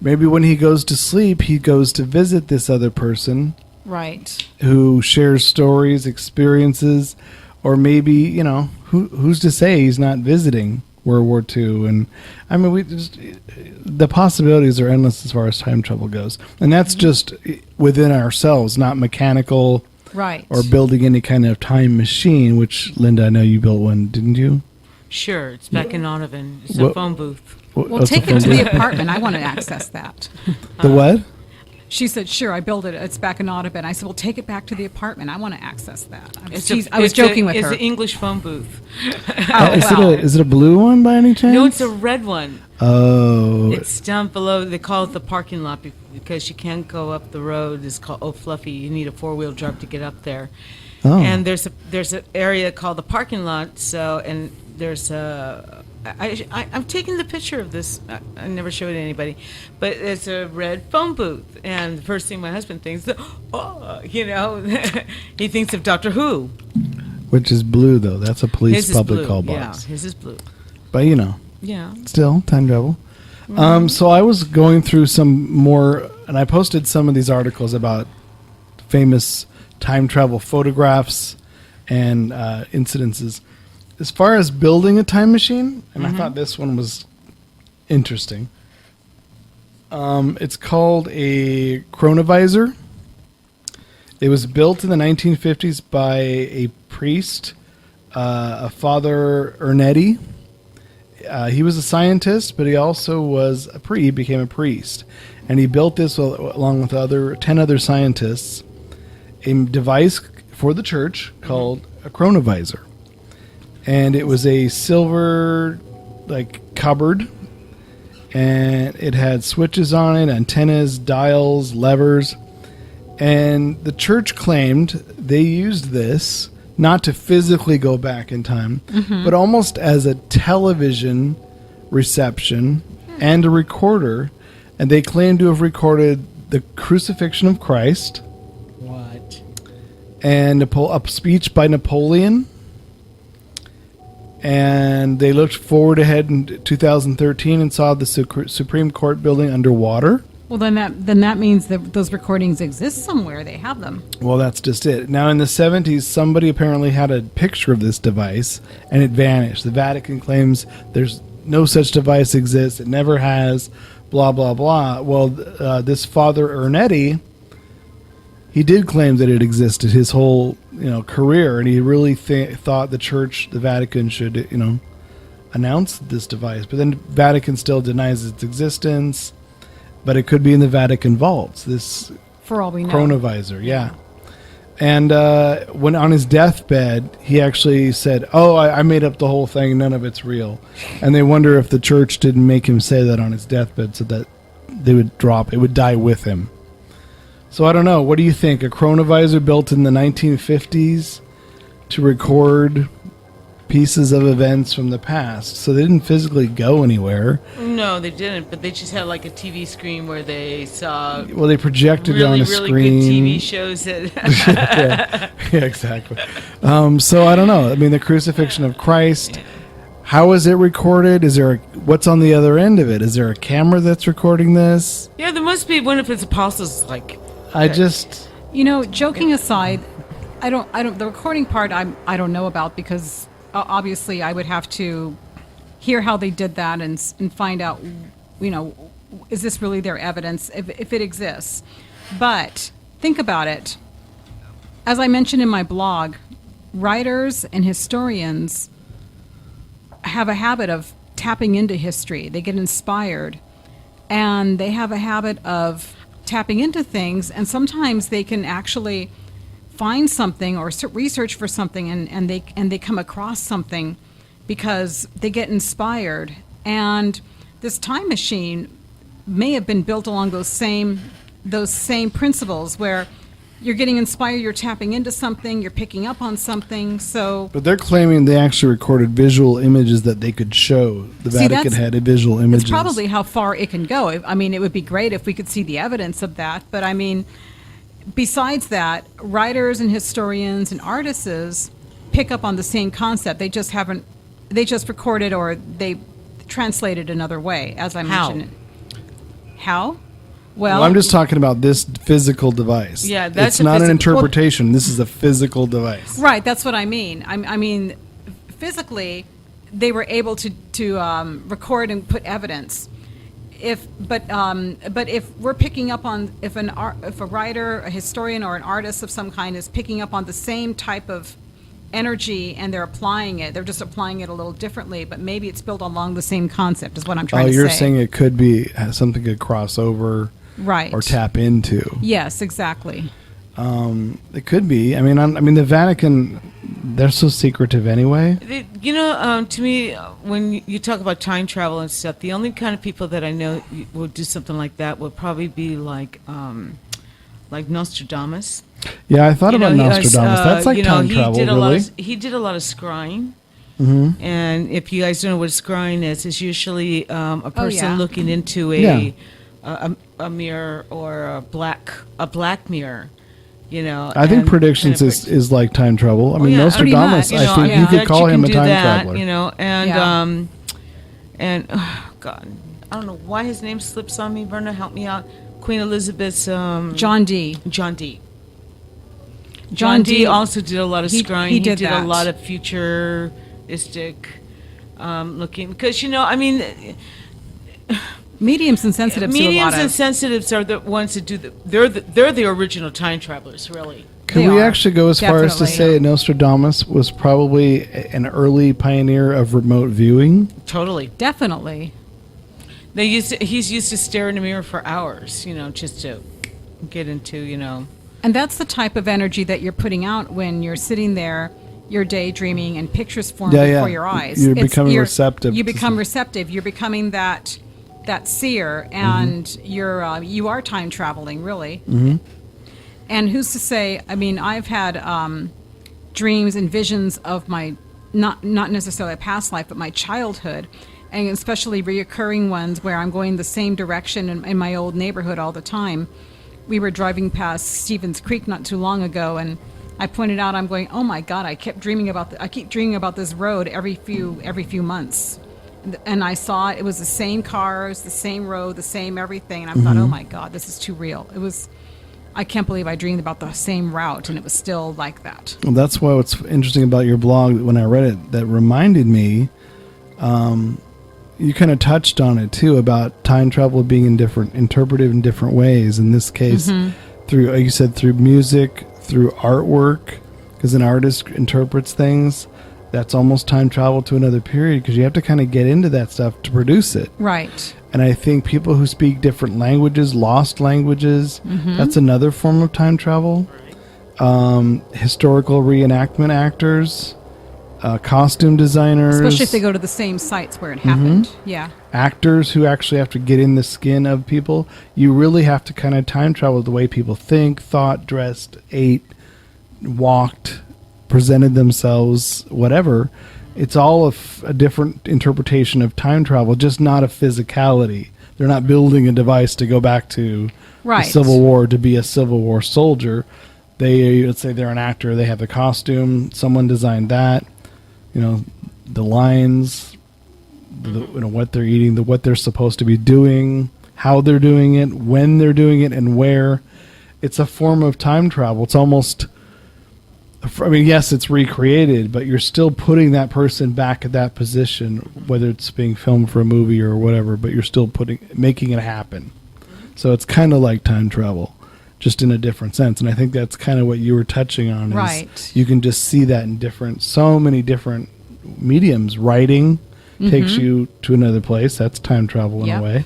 Maybe when he goes to sleep, he goes to visit this other person. Right. Who shares stories, experiences, or maybe, you know, who's to say he's not visiting World War II? And I mean, the possibilities are endless as far as time travel goes. And that's just within ourselves, not mechanical. Right. Or building any kind of time machine, which, Linda, I know you built one, didn't you? Sure, it's back in Donovan. It's a phone booth. Well, take it to the apartment. I want to access that. The what? She said, sure, I built it. It's back in Audubon. I said, well, take it back to the apartment. I want to access that. I was joking with her. It's an English phone booth. Is it a blue one by any chance? No, it's a red one. Oh. It's down below. They call it the parking lot because you can't go up the road. It's called Oh Fluffy. You need a 4-wheel drive to get up there. Oh. And there's an area called the parking lot. So, and there's a... I'm taking the picture of this. I never showed it to anybody, but it's a red phone booth, and the first thing my husband thinks, he thinks of Doctor Who. Which is blue, though. That's a police public call box. Yeah, his is blue. But, you know. Yeah. Still, time travel. So I was going through some more, and I posted some of these articles about famous time travel photographs and incidences. As far as building a time machine, and I thought this one was interesting. It's called a chronovisor. It was built in the 1950s by a priest, a Father Ernetti. He was a scientist, but he also was he became a priest. And he built this along with 10 other scientists, a device for the church called a chronovisor. And it was a silver, cupboard, and it had switches on it, antennas, dials, levers. And the church claimed they used this not to physically go back in time, but almost as a television reception and a recorder. And they claimed to have recorded the crucifixion of Christ. What? And a speech by Napoleon. And they looked forward ahead in 2013 and saw the Supreme Court building underwater. Well, then that means that those recordings exist somewhere. They have them. Well, that's just it. Now, in the 70s, somebody apparently had a picture of this device, and it vanished. The Vatican claims there's no such device exists. It never has, blah, blah, blah. Well, this Father Ernetti, he did claim that it existed his whole career, and he really thought the church, the Vatican, should announce this device. But then Vatican still denies its existence, but it could be in the Vatican vaults, this for all we know. chronovisor. Yeah. And when on his deathbed, he actually said, I made up the whole thing, none of it's real. And they wonder if the church didn't make him say that on his deathbed so that they would it would die with him. So I don't know. What do you think? A chronovisor built in the 1950s to record pieces of events from the past. So they didn't physically go anywhere. No, they didn't. But they just had a TV screen where they saw. Well, they projected it on a screen. Really good TV shows. Yeah, exactly. So I don't know. I mean, the crucifixion of Christ. How is it recorded? What's on the other end of it? Is there a camera that's recording this? Yeah, there must be one of his apostles. Joking aside, I don't. The recording part, I don't know about because obviously I would have to hear how they did that and find out, is this really their evidence if it exists? But think about it. As I mentioned in my blog, writers and historians have a habit of tapping into history. They get inspired, and they have a habit of tapping into things, and sometimes they can actually find something or research for something, and they come across something because they get inspired. And this time machine may have been built along those same principles where you're getting inspired, you're tapping into something, you're picking up on something. But they're claiming they actually recorded visual images that they could show. The Vatican had visual images. That's probably how far it can go. I mean, it would be great if we could see the evidence of that. But I mean, besides that, writers and historians and artists pick up on the same concept. They just haven't. They just recorded or they translated another way, as I How? mentioned. How? Well, I'm just talking about this physical device. Yeah, that's it's a not an physi- interpretation. This is a physical device. right. That's what I mean. I mean, physically, they were able to record and put evidence. But if we're picking up on if a writer, a historian, or an artist of some kind is picking up on the same type of energy and they're applying it, they're just applying it a little differently, but maybe it's built along the same concept is what I'm trying to say. Oh, you're saying it could be something could cross over, right, or tap into. Yes, exactly. It could be. I mean, the Vatican, they're so secretive anyway. To me, when you talk about time travel and stuff, the only kind of people that I know would do something like that would probably be like Nostradamus. Yeah, I thought about Nostradamus. That's like time he travel, did really. He did a lot of scrying. Mm-hmm. And if you guys don't know what scrying is, it's usually a person yeah. looking into a mirror or a black mirror. I think predictions is like time travel. I mean, yeah, Nostradamus, pretty much. I think you could call him a time traveler. And oh God, I don't know why his name slips on me. Verna, help me out. Queen Elizabeth's John Dee. John Dee. John John Dee Dee also did a lot of scrying. he did a that. lot of futuristic looking because Mediums and sensitives do a lot mediums of. and sensitives are the ones that do they're the original time travelers, really. Could They we are, actually go as far as to definitely. say Nostradamus was probably an early pioneer of remote viewing? Totally. Definitely. He's used to stare in a mirror for hours, just to get into, And that's the type of energy that you're putting out when you're sitting there, you're daydreaming, and pictures form before your eyes. You're becoming receptive. You become receptive. You're becoming that seer, and you are time traveling, really. Mm-hmm. And who's to say? I mean, I've had dreams and visions of my not necessarily a past life, but my childhood, and especially reoccurring ones where I'm going the same direction in my old neighborhood all the time. We were driving past Stevens Creek not too long ago, and I pointed out, I'm going, oh my God, I keep dreaming about this road every few months. And I saw it was the same cars, the same road, the same everything. And I thought, oh my God, this is too real. I can't believe I dreamed about the same route and it was still like that. Well, that's what's interesting about your blog. When I read it, that reminded me, you kind of touched on it too, about time travel being interpreted in different ways. In this case, through, like you said, through music, through artwork, because an artist interprets things. That's almost time travel to another period, because you have to kind of get into that stuff to produce it. Right. And I think people who speak different languages, lost languages, that's another form of time travel. Historical reenactment actors, costume designers. Especially if they go to the same sites where it happened. Yeah. Actors who actually have to get in the skin of people. You really have to kind of time travel the way people think, thought, dressed, ate, walked, presented themselves, whatever. It's all a different interpretation of time travel, just not a physicality. They're not building a device to go back to the Civil War to be a Civil War soldier. Let's say they're an actor, they have the costume, someone designed that, the lines, what they're eating, what they're supposed to be doing, how they're doing it, when they're doing it, and where. It's a form of time travel. It's almost, yes, it's recreated, but you're still putting that person back at that position, whether it's being filmed for a movie or whatever, but you're still making it happen. So it's kind of like time travel, just in a different sense. And I think that's kind of what you were touching on. Right. You can just see that in so many different mediums. Writing takes you to another place. That's time travel in a way.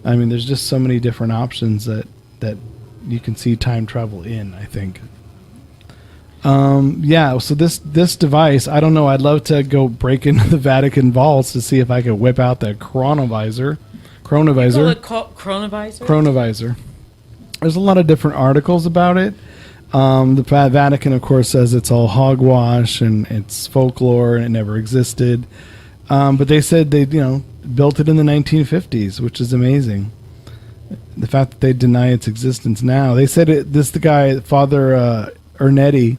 I mean, there's just so many different options that you can see time travel in, I think. So this device, I don't know, I'd love to go break into the Vatican vaults to see if I could whip out the chronovisor. Chronovisor. There's a lot of different articles about it. The Vatican, of course, says it's all hogwash and it's folklore and it never existed. But they said they, built it in the 1950s, which is amazing. The fact that they deny its existence now. They said the guy, Father Ernetti,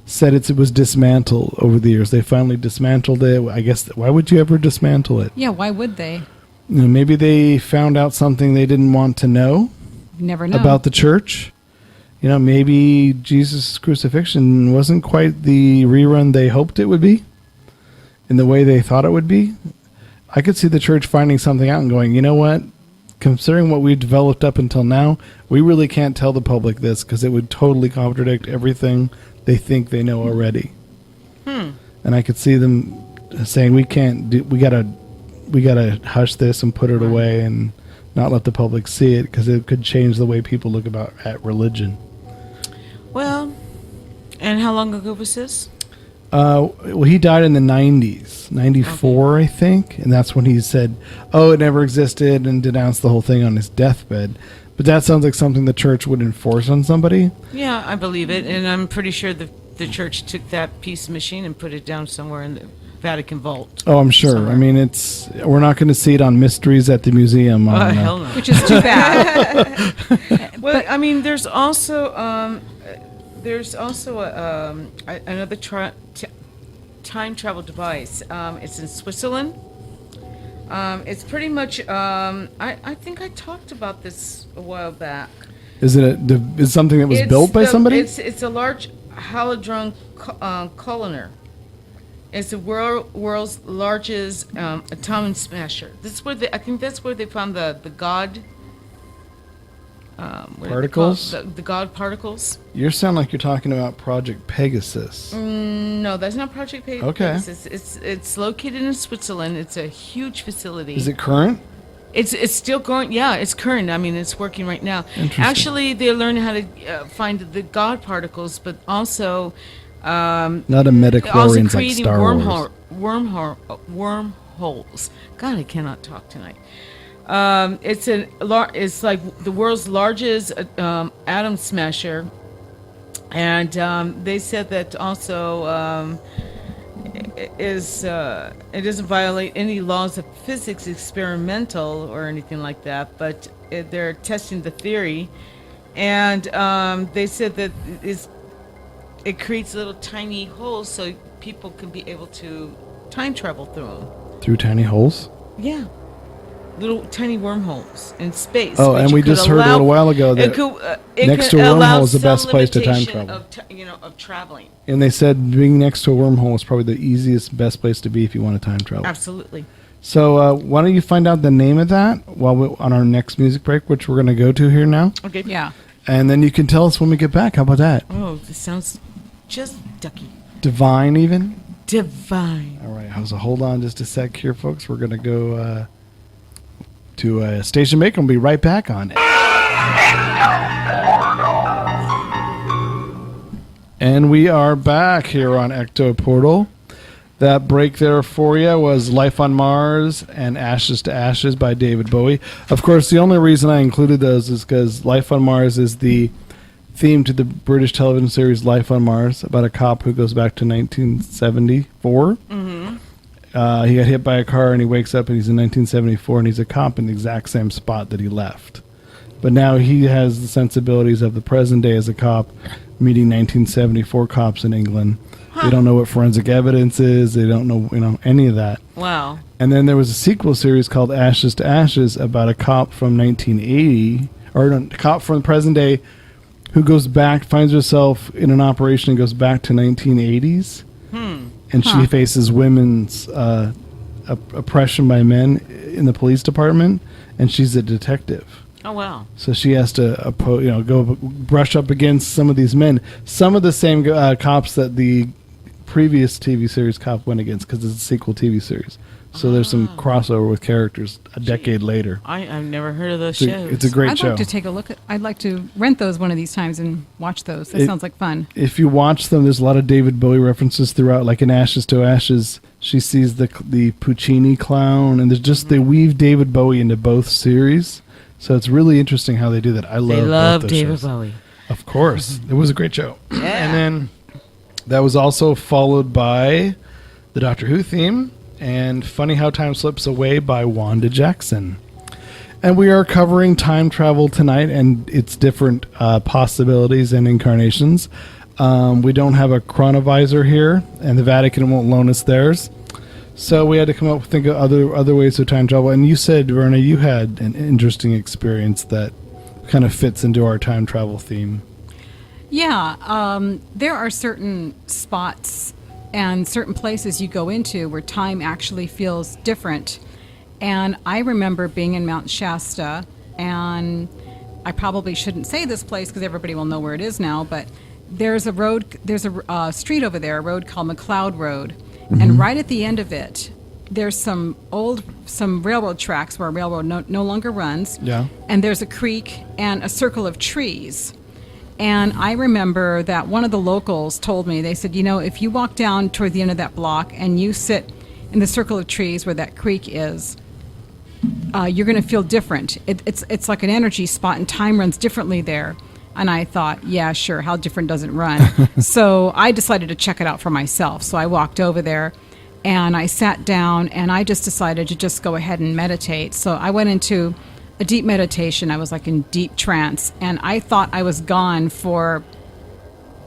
said it was dismantled over the years. They finally dismantled it. I guess, why would you ever dismantle it? Yeah, why would they? Maybe they found out something they didn't want to know. Never know. About the church. Maybe Jesus' crucifixion wasn't quite the rerun they hoped it would be in the way they thought it would be. I could see the church finding something out and going, you know what? Considering what we've developed up until now, we really can't tell the public this because it would totally contradict everything they think they know already. And I could see them saying, we gotta hush this and put it away and not let the public see it because it could change the way people look at religion. Well, and how long ago was this? Well, he died in the 90s, 94, I think. And that's when he said, it never existed and denounced the whole thing on his deathbed. But that sounds like something the church would enforce on somebody. Yeah, I believe it. And I'm pretty sure the church took that piece of machine and put it down somewhere in the Vatican vault. Oh, I'm sure. Somewhere. I mean, we're not going to see it on Mysteries at the Museum. Hell no. Which is too bad. Well, I mean, there's also another time travel device. It's in Switzerland. It's pretty much. I think I talked about this a while back. Is it is something that was built by somebody? It's a large halodron collider. It's the world's largest atom smasher. I think that's where they found the God. Particles? The God particles. You sound like you're talking about Project Pegasus. No, that's not Project Pegasus. Okay. It's located in Switzerland. It's a huge facility. Is it current? It's still going. Yeah, it's current. I mean, it's working right now. Interesting. Actually, they're learning how to find the God particles, but also Not a midichlorians also like creating Star Wars. wormholes. God, I cannot talk tonight. It's like the world's largest atom smasher, and they said that also it doesn't violate any laws of physics, experimental or anything like that. But they're testing the theory, and they said that it creates little tiny holes so people can be able to time travel through them. Through tiny holes? Yeah. Little tiny wormholes in space. Oh, which and we could just heard a little while ago that next to a wormhole is the best place to time travel. Of traveling. And they said being next to a wormhole is probably the easiest, best place to be if you want to time travel. Absolutely. So why don't you find out the name of that on our next music break, which we're going to go to here now. Okay. Yeah. And then you can tell us when we get back. How about that? Oh, this sounds just ducky. Divine, even? Divine. All right. So hold on just a sec here, folks. We're going to go to a station break and we'll be right back on it. And we are back here on Ecto Portal. That break there for you was Life on Mars and Ashes to Ashes by David Bowie. Of course, the only reason I included those is because Life on Mars is the theme to the British television series Life on Mars, about a cop who goes back to 1974. Mm-hmm. He got hit by a car and he wakes up and he's in 1974 and he's a cop in the exact same spot that he left. But now he has the sensibilities of the present day as a cop, meeting 1974 cops in England. Huh. They don't know what forensic evidence is. They don't know, any of that. Wow. And then there was a sequel series called Ashes to Ashes about a cop from 1980, or a cop from the present day who goes back, finds herself in an operation and goes back to 1980s. And she faces women's oppression by men in the police department, and she's a detective. Oh, wow. So she has to go brush up against some of these men, some of the same cops that the previous TV series cop went against, because it's a sequel TV series. So there's some crossover with characters a decade later. I've never heard of those shows. It's a great show. I'd like to take a look I'd like to rent those one of these times and watch those. That sounds like fun. If you watch them, there's a lot of David Bowie references throughout. Like in Ashes to Ashes, she sees the Puccini clown, and there's just they weave David Bowie into both series. So it's really interesting how they do that. I love both those David shows. Bowie. Of course. It was a great show. Yeah. And then that was also followed by the Doctor Who theme and Funny How Time Slips Away by Wanda Jackson. And we are covering time travel tonight and its different possibilities and incarnations. We don't have a chronovisor here, and the Vatican won't loan us theirs. So we had to come up with think of other ways of time travel. And you said, Verna, you had an interesting experience that kind of fits into our time travel theme. Yeah, there are certain spots and certain places you go into where time actually feels different. And I remember being in Mount Shasta, and I probably shouldn't say this place because everybody will know where it is now, but there's a street over there, a road called McLeod Road. And right at the end of it, there's some railroad tracks where a railroad no longer runs. Yeah. And there's a creek and a circle of trees. And I remember that one of the locals told me, they said, if you walk down toward the end of that block and you sit in the circle of trees where that creek is, you're going to feel different. It's like an energy spot, and time runs differently there. And I thought, yeah, sure, how different does it run? So I decided to check it out for myself. So I walked over there, and I sat down, and I just decided to just go ahead and meditate. So I went into a deep meditation. I was like in deep trance, and I thought I was gone for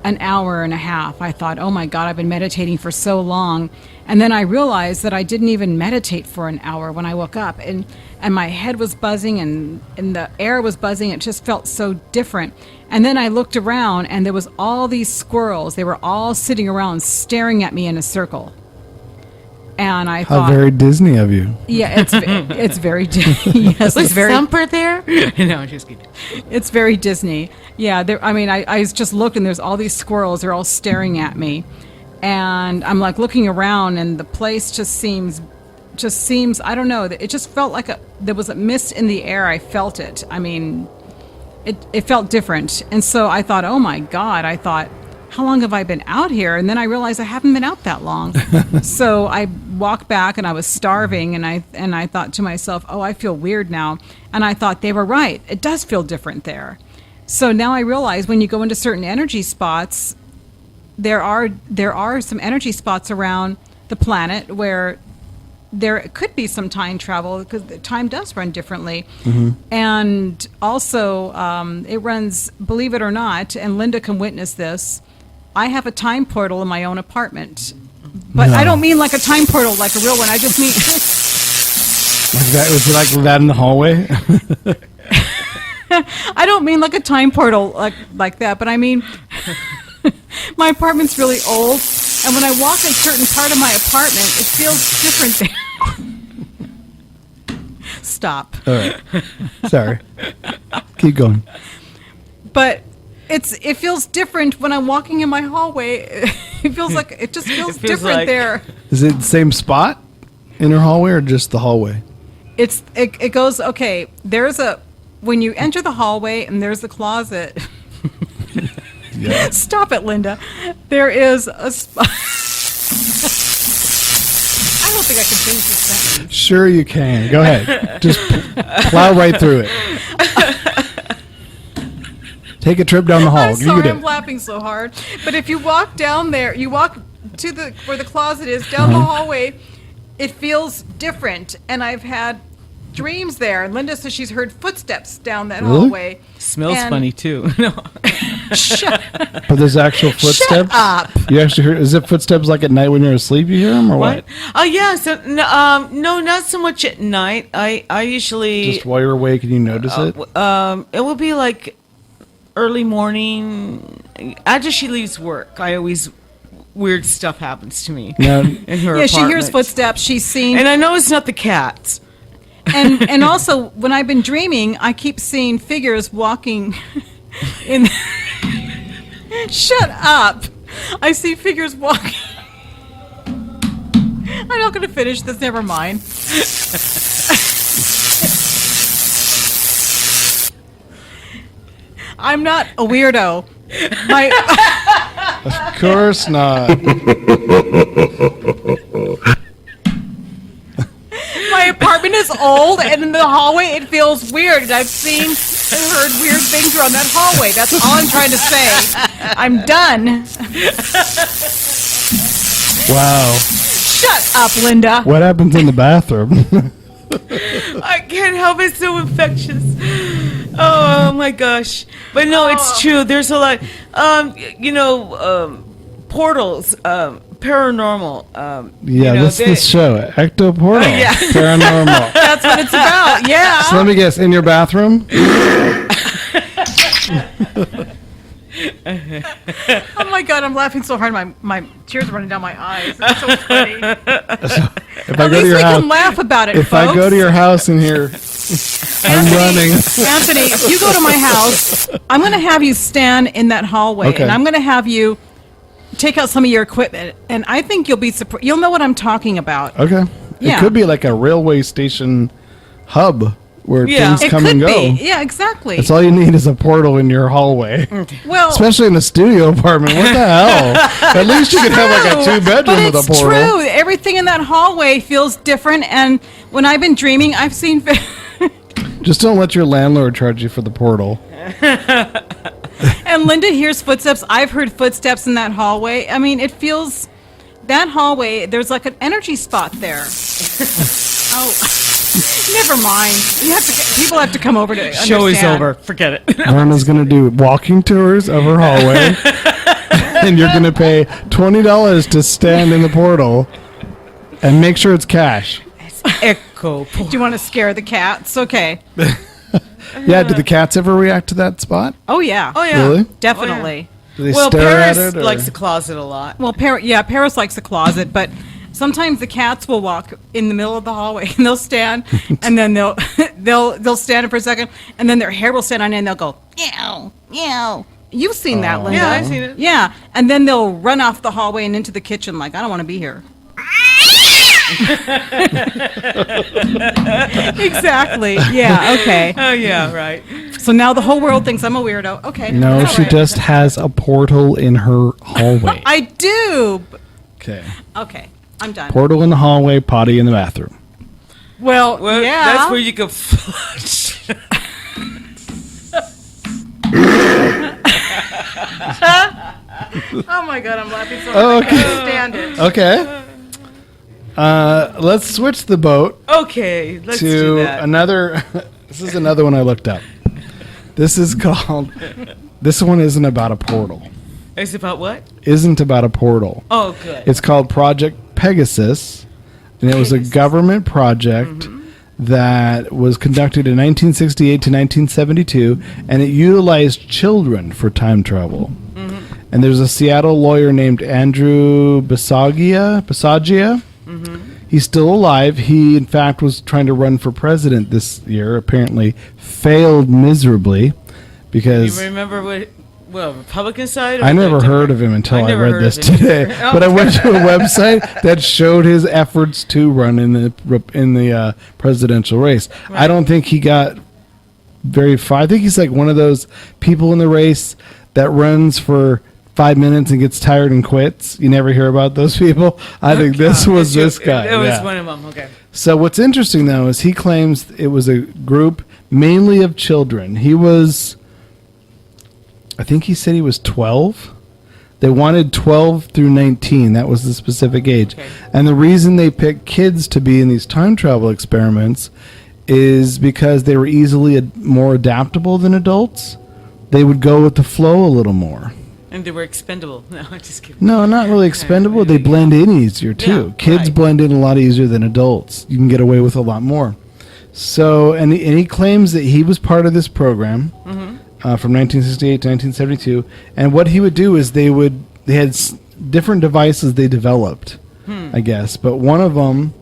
an hour and a half. I thought, oh my God, I've been meditating for so long. And then I realized that I didn't even meditate for an hour when I woke up, and my head was buzzing and the air was buzzing. It just felt so different. And then I looked around, and there was all these squirrels. They were all sitting around staring at me in a circle. And I thought, how very Disney of you. Yeah, it's very Disney. Yes, Was it's very Thumper there? No, I'm just kidding. It's very Disney. Yeah, I just looked, and there's all these squirrels. They're all staring at me. And I'm like looking around, and the place just seems, I don't know. It just felt like there was a mist in the air. I felt it. I mean, it felt different. And so I thought, oh my God, how long have I been out here? And then I realized I haven't been out that long. So I walked back, and I was starving, and I thought to myself, oh, I feel weird now. And I thought they were right. It does feel different there. So now I realize when you go into certain energy spots, there are some energy spots around the planet where there could be some time travel, because time does run differently. And also it runs, believe it or not, and Linda can witness this, I have a time portal in my own apartment. But No. I don't mean like a time portal, like a real one. I just mean... Like that? Was it like that in the hallway? I don't mean like a time portal like that, but I mean... My apartment's really old, and when I walk in a certain part of my apartment, it feels different there. Stop. All right. Sorry. Keep going. But it feels different when I'm walking in my hallway. It feels like it just feels feels different like- there. Is it the same spot in her hallway or just the hallway? It goes, okay, when you enter the hallway and there's the closet. Yeah. Stop it, Linda. There is a spot. I don't think I can finish this sentence. Sure you can. Go ahead. Just plow right through it. Take a trip down the hall. I'm You sorry, do I'm it. laughing so hard. But if you walk down there, you walk to where the closet is, down the hallway, it feels different. And I've had dreams there. And Linda says she's heard footsteps down that Really? hallway. Smells And- funny too. No. Shut But there's actual footsteps? up. You actually hear, is it footsteps like at night when you're asleep you hear them or what? Oh yeah. So no, not so much at night. I usually Just while you're awake and you notice it? it will be like early morning. After she leaves work, weird stuff happens to me No. in her Yeah, she hears apartment. footsteps. She's seen. And I know it's not the cats. And also, when I've been dreaming, I keep seeing figures walking in... Shut up! I see figures walking... I'm not going to finish this, never mind. I'm not a weirdo. Of course not. My apartment is old, and in the hallway it feels weird. And I've seen and heard weird things around that hallway. That's all I'm trying to say. I'm done. Wow. Shut up, Linda. What happens in the bathroom? I can't help it. It's so infectious. Oh my gosh! But no, it's true. There's a lot. Portals, paranormal. This show, Ecto Portal, yeah. paranormal. That's what it's about. Yeah. So let me guess, in your bathroom? Oh my God, I'm laughing so hard. My tears are running down my eyes. It's so funny. If At least we can laugh about it, if folks. I go to your house and here, I'm running. Anthony, if you go to my house, I'm going to have you stand in that hallway, Okay. and I'm going to have you take out some of your equipment, and I think you'll be surprised. You'll know what I'm talking about. Okay. Yeah. It could be like a railway station hub where Yeah. things It come could and go. be. Yeah, exactly. That's all you need is a portal in your hallway. Well, Especially in a studio apartment. What the hell? At least you could have like a but 2-bedroom with a it's portal. true. Everything in that hallway feels different, and when I've been dreaming, I've seen. Just don't let your landlord charge you for the portal. And Linda hears footsteps. I've heard footsteps in that hallway. I mean, it feels that hallway. There's like an energy spot there. Oh, never mind. People have to come over to Show is understand. over. Forget it. Verna's going to do walking tours of her hallway. And you're going to pay $20 to stand in the portal and make sure it's cash. Echo. Do you want to scare the cats? Okay. Yeah, did the cats ever react to that spot? Oh yeah. Oh yeah. Really? Definitely. Do they Well, stare Paris at it? Or? likes the closet a lot. Well, Paris likes the closet, but sometimes the cats will walk in the middle of the hallway and they'll stand, and then they'll they'll stand for a second, and then their hair will stand on end, and they'll go meow meow. You've seen that, Linda? Yeah, I've seen it. Yeah, and then they'll run off the hallway and into the kitchen like, I don't want to be here. Exactly. Yeah. Okay. Oh yeah, right. So now the whole world thinks I'm a weirdo. Okay. No, all she right. just has a portal in her hallway. I do. Okay. Okay. I'm done. Portal in the hallway, potty in the bathroom. Well, Well, yeah. that's where you can flush. Oh my God, I'm laughing so hard. I can't stand it. Okay. Let's switch the boat Okay, let's do to that. another. This is another one I looked up. This is called. This one isn't about a portal. It's about what? Isn't about a portal. Oh, good. It's called Project Pegasus, and it was a government project that was conducted in 1968 to 1972, and it utilized children for time travel. And there's a Seattle lawyer named Andrew Basagia. He's still alive. He, in fact, was trying to run for president this year. Apparently, failed miserably because You remember what? Well, Republican side. Or I never the heard Democrat? of him until I never read heard this of him today. either. Oh. But I went to a website that showed his efforts to run in the presidential race. I don't think he got very far. I think he's like one of those people in the race that runs for 5 minutes and gets tired and quits. You never hear about those people. I think this was this guy. It was yeah. one of them. Okay. So what's interesting though is he claims it was a group mainly of children. I think he said he was 12. They wanted 12 through 19. That was the specific age. Okay. And the reason they picked kids to be in these time travel experiments is because they were easily more adaptable than adults. They would go with the flow a little more. And they were expendable. No, I'm just kidding. No, not really expendable. They blend in easier too. Yeah, Kids right. blend in a lot easier than adults. You can get away with a lot more. So, and he claims that he was part of this program from 1968 to 1972. And what he would do is they had different devices they developed, I guess. But one of them,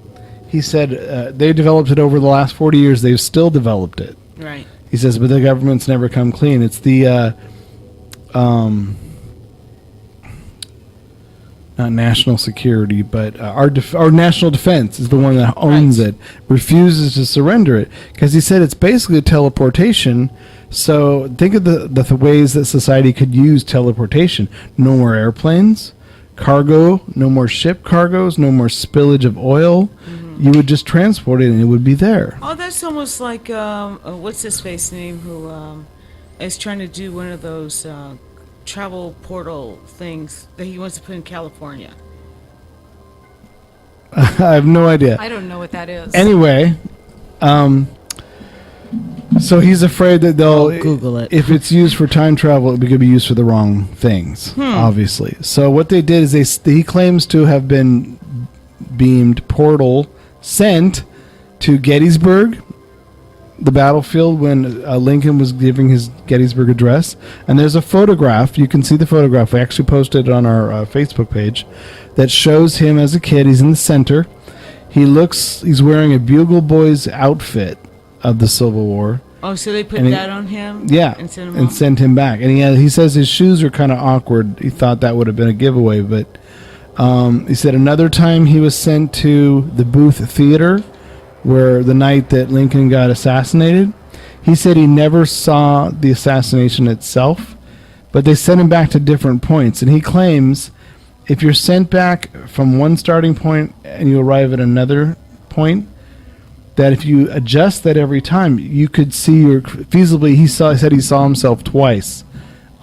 he said, they developed it over the last 40 years. They've still developed it. Right. He says, but the government's never come clean. It's the not national security, but our national defense is the one that owns it, refuses to surrender it, because he said it's basically a teleportation. So think of the ways that society could use teleportation. No more airplanes, cargo, no more ship cargoes, no more spillage of oil. You would just transport it and it would be there. Oh, that's almost like what's his face name who is trying to do one of those travel portal things that he wants to put in California. I have no idea. I don't know what that is. Anyway, So he's afraid that they'll Google it. If it's used for time travel, it could be used for the wrong things. Obviously. So what they did is he claims to have been beamed portal sent to Gettysburg, the battlefield, when Lincoln was giving his Gettysburg address. And there's a photograph. You can see the photograph. We actually posted it on our Facebook page that shows him as a kid. He's in the center. He's wearing a Bugle Boys outfit of the Civil War. Oh, so they put And that on him? Yeah, And sent him and off? sent him back. And he says his shoes are kind of awkward. He thought that would have been a giveaway, but he said another time he was sent to the Booth Theater, where the night that Lincoln got assassinated. He said he never saw the assassination itself, but they sent him back to different points. And he claims if you're sent back from one starting point and you arrive at another point, that if you adjust that every time, you could see feasibly. He said he saw himself twice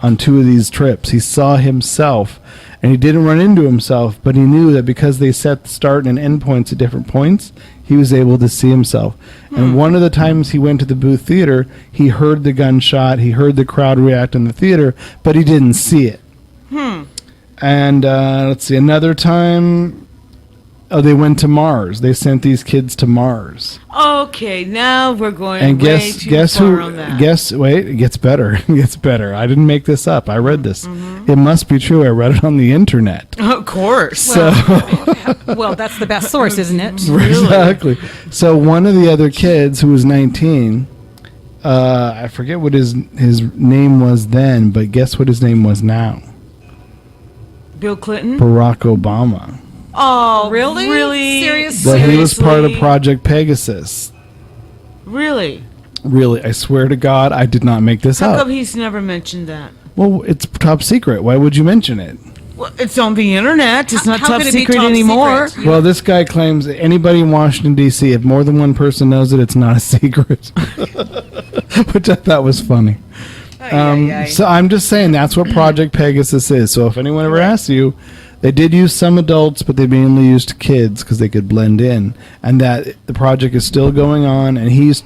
on 2 of these trips. He saw himself, and he didn't run into himself, but he knew that because they set the start and end points at different points, he was able to see himself. And one of the times he went to the Booth Theater, he heard the gunshot, he heard the crowd react in the theater, but he didn't see it. And let's see, another time, they went to Mars. They sent these kids to Mars. Okay, now we're going And way too far on that. Wait, it gets better. It gets better. I didn't make this up. I read this. Mm-hmm. It must be true. I read it on the internet. Of course. So Well, that's the best source, isn't it? exactly. So one of the other kids who was 19, I forget what his name was then, but guess what his name was now? Bill Clinton? Barack Obama. Oh, Really? Really? Seriously? That he was part of Seriously? Project Pegasus. Really? Really, I swear to God, I did not make this How up. come he's never mentioned that? Well, it's top secret. Why would you mention it? Well, it's on the internet. It's not How top could it be secret top anymore. secret? Well, this guy claims that anybody in Washington, D.C., if more than one person knows it, it's not a secret. Which I thought was funny. So I'm just saying that's what Project Pegasus is. So if anyone ever asks you, they did use some adults, but they mainly used kids because they could blend in. And that the project is still going on, and he's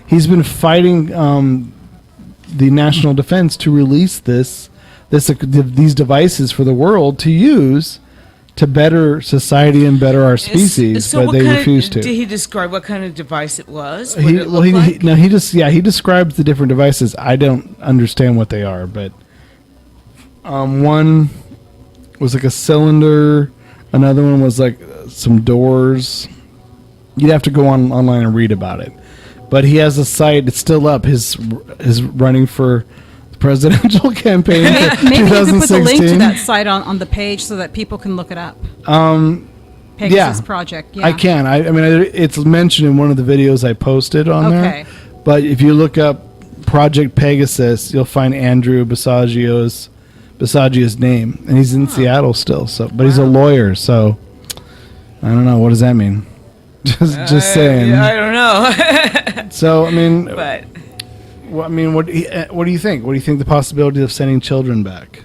been fighting the national defense to release these devices for the world to use to better society and better our species, So but what they kind refuse to. Did he describe what kind of device it was? What He it looked like? he describes the different devices. I don't understand what they are, but one was like a cylinder, another one was like some doors. You'd have to go online and read about it. But he has a site, it's still up, his running for the presidential campaign for Maybe you could put the link to 2016. that site on the page so that people can look it up. Pegasus yeah. Project. Yeah. I can. I mean, it's mentioned in one of the videos I posted on Okay. there. But if you look up Project Pegasus, you'll find Andrew Basaggio's name, and he's in Seattle still. So, but he's a lawyer, so I don't know. What does that mean? Just saying. Yeah, I don't know. So I mean, But what do you think? What do you think the possibility of sending children back?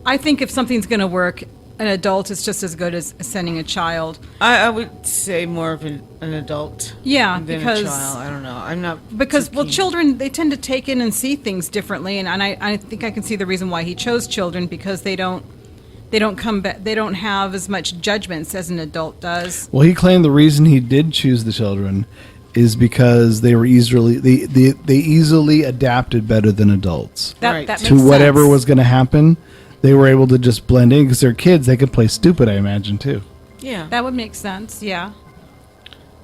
I think if something's going to work, an adult is just as good as sending a child. I would say more of an adult. Yeah, than because a child. I don't know. I'm not because too well, keen. children, they tend to take in and see things differently, and I think I can see the reason why he chose children, because they don't come back, they don't have as much judgments as an adult does. Well, he claimed the reason he did choose the children is because they were they easily adapted better than adults That Right. that to makes whatever sense. was going to happen. They were able to just blend in because they're kids. They could play stupid, I imagine, too. Yeah. That would make sense. Yeah.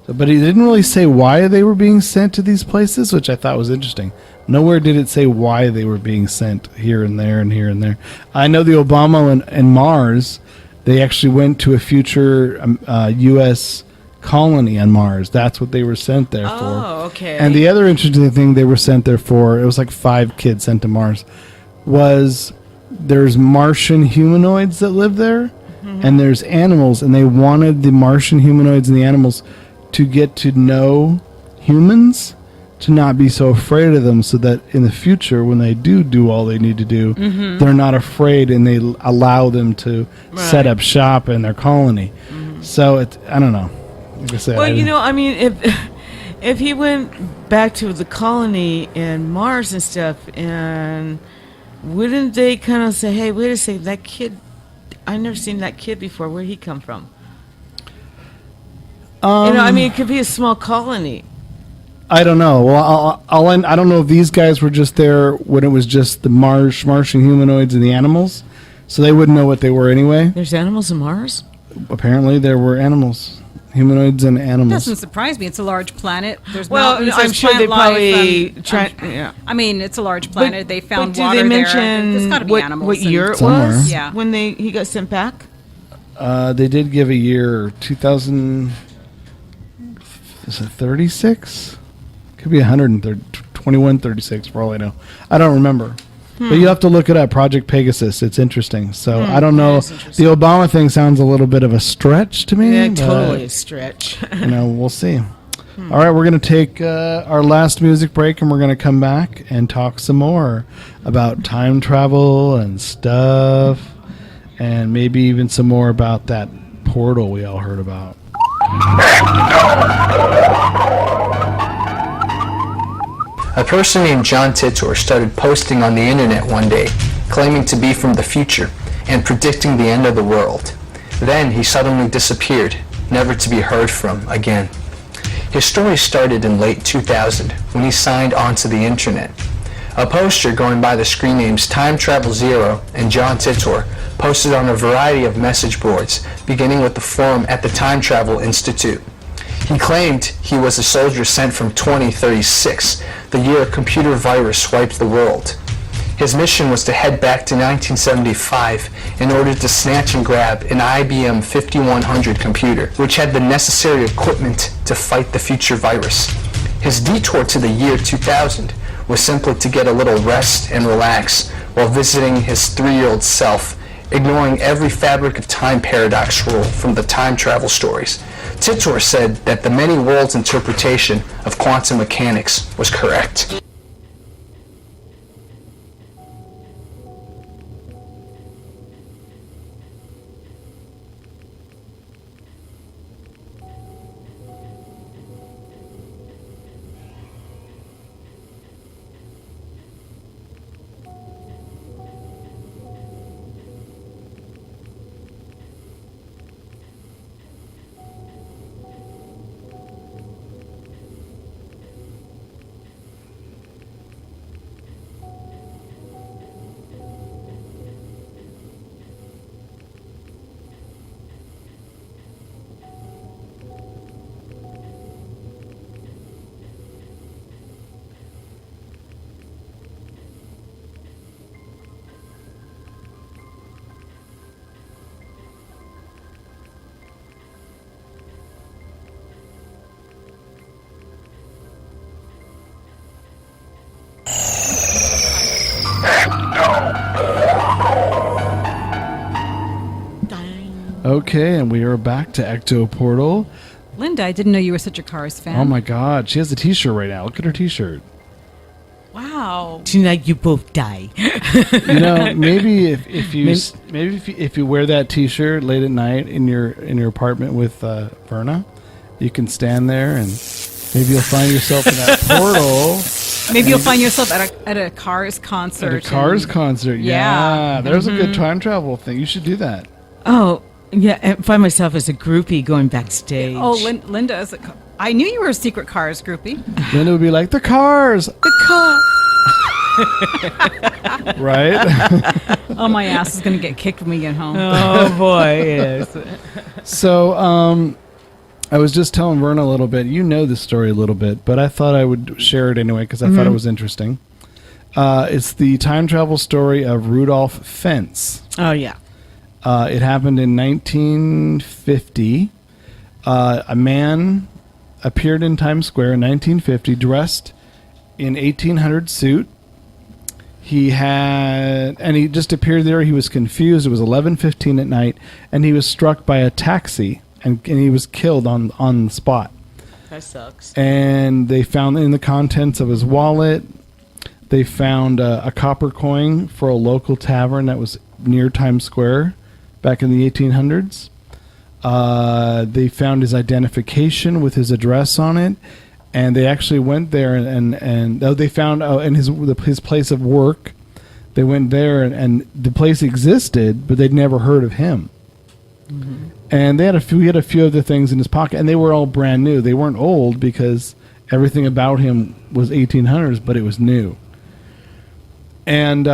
But he didn't really say why they were being sent to these places, which I thought was interesting. Nowhere did it say why they were being sent here and there and here and there. I know the Obama and Mars, they actually went to a future U.S. colony on Mars. That's what they were sent there for. Oh, okay. And the other interesting thing they were sent there for, it was like 5 kids sent to Mars, was there's Martian humanoids that live there, and there's animals, and they wanted the Martian humanoids and the animals to get to know humans, to not be so afraid of them, so that in the future, when they do all they need to do, they're not afraid, and they allow them to set up shop in their colony. So I don't know. Like I said, Well, I you didn't- know, I mean, if he went back to the colony and Mars and stuff, and wouldn't they kind of say, "Hey, wait a second, that kid, I never seen that kid before. Where'd he come from?" I mean, it could be a small colony. I don't know. Well, I don't know if these guys were just there when it was just the Martian humanoids and the animals, so they wouldn't know what they were anyway. There's animals on Mars? Apparently, there were animals, humanoids and animals. Doesn't surprise me. It's a large planet. There's Well, mountains, I'm there's sure plant they probably life, try. Yeah. I mean, it's a large planet. They found but do water they there. mention There's got to be what, animals. what and- year it Somewhere. was? Yeah. When he got sent back? They did give a year, 2000. Is it 36? Could be 121, 36 for all I know. I don't remember. But you have to look it up. Project Pegasus. It's interesting. So I don't know. is interesting. The Obama thing sounds a little bit of a stretch to me. Yeah, but, totally a stretch. We'll see. All right, we're going to take our last music break, and we're going to come back and talk some more about time travel and stuff, and maybe even some more about that portal we all heard about. A person named John Titor started posting on the internet one day, claiming to be from the future and predicting the end of the world. Then he suddenly disappeared, never to be heard from again. His story started in late 2000 when he signed onto the internet. A poster going by the screen names Time Travel Zero and John Titor posted on a variety of message boards, beginning with the forum at the Time Travel Institute. He claimed he was a soldier sent from 2036, the year a computer virus wiped the world. His mission was to head back to 1975 in order to snatch and grab an IBM 5100 computer, which had the necessary equipment to fight the future virus. His detour to the year 2000 was simply to get a little rest and relax while visiting his 3-year-old self, ignoring every fabric of time paradox rule from the time travel stories. Titor said that the many worlds interpretation of quantum mechanics was correct. Okay, and we are back to Ecto Portal. Linda, I didn't know you were such a Cars fan. Oh my God, she has a T-shirt right now. Look at her T-shirt. Wow. Tonight you both die. You know, maybe if you wear that T-shirt late at night in your apartment with Verna, you can stand there and maybe you'll find yourself in that portal. Maybe you'll find yourself at a Cars concert. At a Cars and- concert, Yeah. There's a good time travel thing. You should do that. Oh, yeah, and find myself as a groupie going backstage. Oh, Linda is I knew you were a secret Cars groupie. Then it would be like the Cars, The car. right? Oh, my ass is going to get kicked when we get home. Oh, boy, yes. So, I was just telling Verna a little bit. You know this story a little bit, but I thought I would share it anyway because I thought it was interesting. It's the time travel story of Rudolph Fentz. Oh, yeah. It happened in 1950. A man appeared in Times Square in 1950 dressed in 1800 suit. He just appeared there. He was confused. It was 11:15 at night, and he was struck by a taxi, and he was killed on the spot. That sucks. And they found in the contents of his wallet, they found a copper coin for a local tavern that was near Times Square back in the 1800s. They found his identification with his address on it, and they actually went there and they found in his place of work. They went there and the place existed, but they'd never heard of him. Mm-hmm. And he had a few other things in his pocket, and they were all brand new. They weren't old because everything about him was 1800s, but it was new. And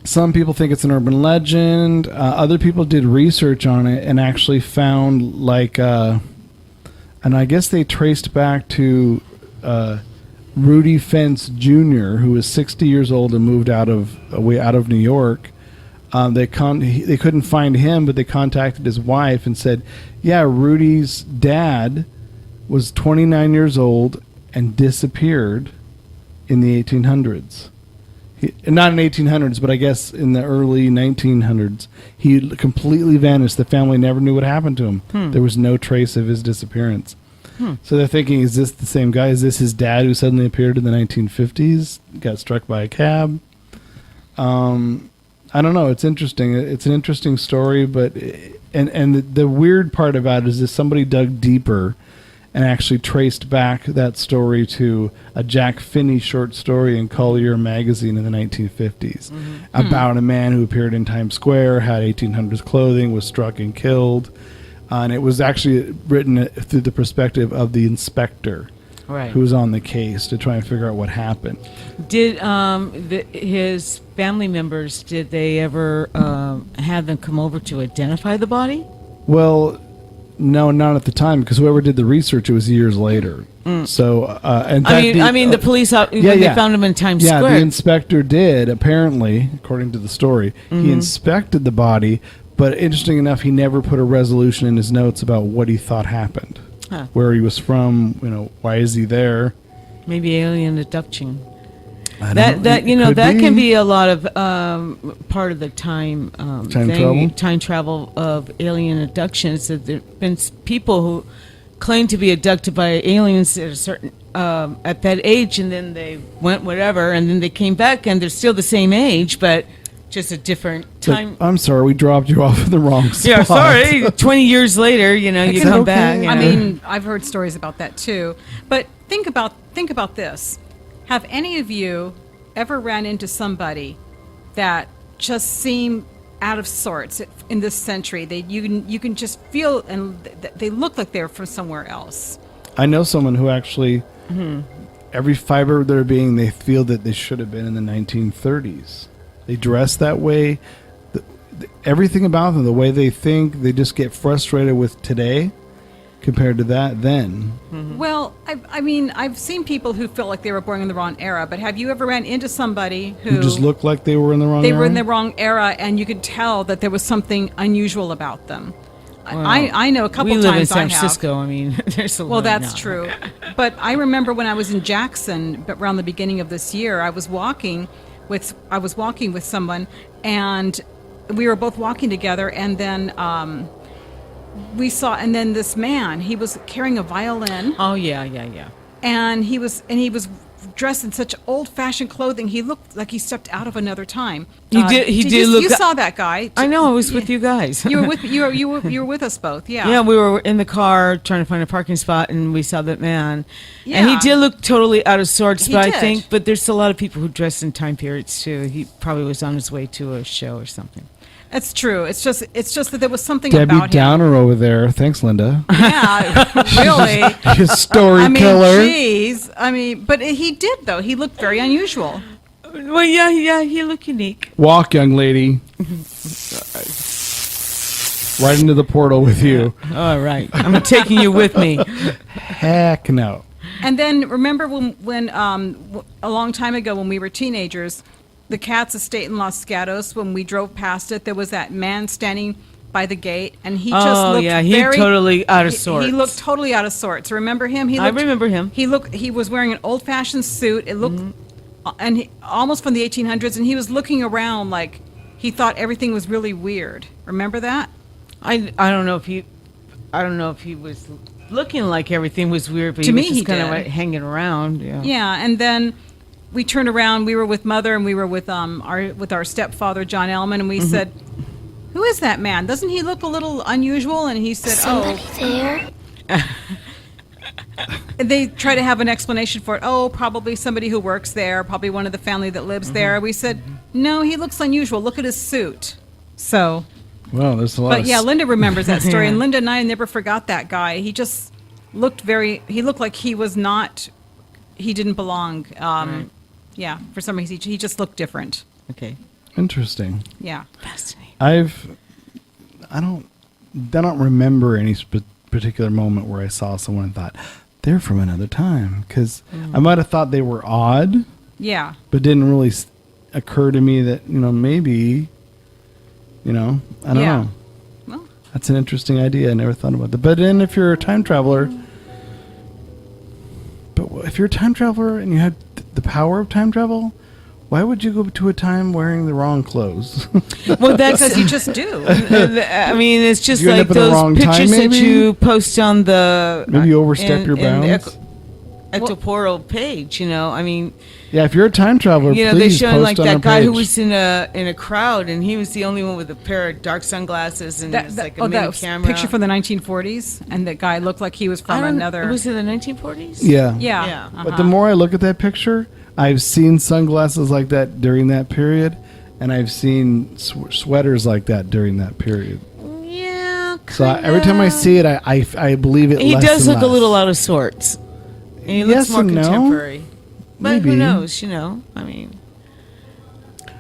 some people think it's an urban legend. Other people did research on it and actually found and I guess they traced back to Rudy Fence Jr., who was 60 years old and moved out of New York. They couldn't find him, but they contacted his wife and said, yeah, Rudy's dad was 29 years old and disappeared in the 1800s. Not in 1800s, but I guess in the early 1900s. He completely vanished. The family never knew what happened to him. There was no trace of his disappearance. So they're thinking, is this the same guy? Is this his dad who suddenly appeared in the 1950s, got struck by a cab? I don't know. It's interesting. It's an interesting story, but the weird part about it is that somebody dug deeper and actually traced back that story to a Jack Finney short story in Collier magazine in the 1950s about a man who appeared in Times Square, had 1800s clothing, was struck and killed. And it was actually written through the perspective of the inspector who was on the case to try and figure out what happened. Did his family members, did they ever have them come over to identify the body? Well, no, not at the time, because whoever did the research, it was years later. So, and the police, they found him in Times Square. Yeah, the inspector did, apparently, according to the story. He inspected the body, but interesting enough, he never put a resolution in his notes about what he thought happened, where he was from, why is he there? Maybe alien abduction. That can be a lot of part of the time travel of alien abductions. That there've been people who claim to be abducted by aliens at a certain at that age, and then they went whatever, and then they came back, and they're still the same age, but just a different time. I'm sorry, we dropped you off in the wrong spot. Yeah, sorry. 20 years later, you come back. I mean, I've heard stories about that too. But think about this. Have any of you ever ran into somebody that just seemed out of sorts in this century? You can just feel, and they look like they're from somewhere else. I know someone who actually, every fiber of their being, they feel that they should have been in the 1930s. They dress that way. Everything about them, the way they think, they just get frustrated with today compared to that then. Well, I've seen people who feel like they were born in the wrong era, but have you ever ran into somebody who just looked like they were in the wrong era? They were in the wrong era, and you could tell that there was something unusual about them. Well, I know a couple times. We live in San Francisco. I mean, there's a lot. Well, that's true. But I remember when I was in Jackson, but around the beginning of this year, I was walking with someone, and we were both walking together, and then we saw, and then this man, he was carrying a violin. Oh yeah. And he was dressed in such old-fashioned clothing. He looked like he stepped out of another time. He did look. You saw that guy. I know. I was with you guys. You were with us both. Yeah. Yeah, we were in the car trying to find a parking spot, and we saw that man. Yeah. And he did look totally out of sorts. He but did. But there's a lot of people who dress in time periods too. He probably was on his way to a show or something. It's true. It's just that there was something Debbie about him. Downer over there. Thanks, Linda. Yeah, really. His story killer. Geez. But he did, though. He looked very unusual. Well, yeah, he looked unique. Walk, young lady. Right into the portal with you. All right. I'm taking you with me. Heck no. And then remember when a long time ago when we were teenagers, the Katz estate in Los Gatos, when we drove past it, there was that man standing by the gate, and he just looked totally out of sorts. He looked totally out of sorts. Remember him? I remember him. He was wearing an old-fashioned suit. It looked almost from the 1800s, and he was looking around like he thought everything was really weird. Remember that? I don't know if he was looking like everything was weird, but to me, was just he kind of did. like hanging around. Yeah, and then we turned around. We were with Mother, and we were with our stepfather, John Ellman, and we said, who is that man? Doesn't he look a little unusual? And he said, Somebody there? They try to have an explanation for it. Oh, probably somebody who works there, probably one of the family that lives there. We said, no, he looks unusual. Look at his suit. So, Well, there's a lot. but yeah, Linda remembers that story, and Linda and I never forgot that guy. He just looked like he was not, he didn't belong. Yeah, for some reason, he just looked different. Okay. Interesting. Yeah. Fascinating. I don't remember any particular moment where I saw someone and thought they're from another time, because I might have thought they were odd, Yeah. but didn't really occur to me that maybe, I don't Yeah. know. Well, That's an interesting idea. I never thought about that. But then if you're a time traveler, and you had the power of time travel, why would you go to a time wearing the wrong clothes? Well, that's because you just do. I mean, it's just You end like up at the those wrong time, pictures that maybe? you post on the Maybe you overstep your in bounds. the Ecto page. I mean, Yeah, if you're a time traveler, they're please showing post like on that our guy who page. was in a crowd, and he was the only one with a pair of dark sunglasses and it was like a mini that camera. picture from the 1940s, and that guy looked like he was from another. Was it the 1940s? Yeah. Yeah. Yeah. But the more I look at that picture, I've seen sunglasses like that during that period, and I've seen sweaters like that during that period. Yeah. So every time I see it, I believe it. He less does and look a less. little out of sorts. And he Yes looks more and no. contemporary. But Maybe. who knows? I mean.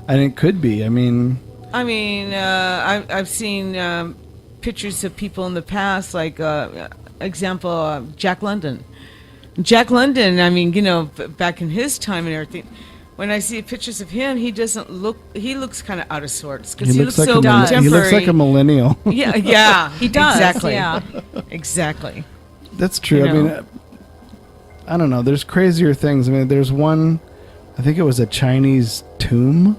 And it could be. I mean, I've seen pictures of people in the past, like example, Jack London. Jack London, I mean, back in his time and everything. When I see pictures of him, he doesn't look. He looks kind of out of sorts because he looks like so contemporary. he looks like a millennial. Yeah, He does, exactly. yeah. Exactly. That's true. You I mean, know. I don't know. There's crazier things. I mean, there's one. I think it was a Chinese tomb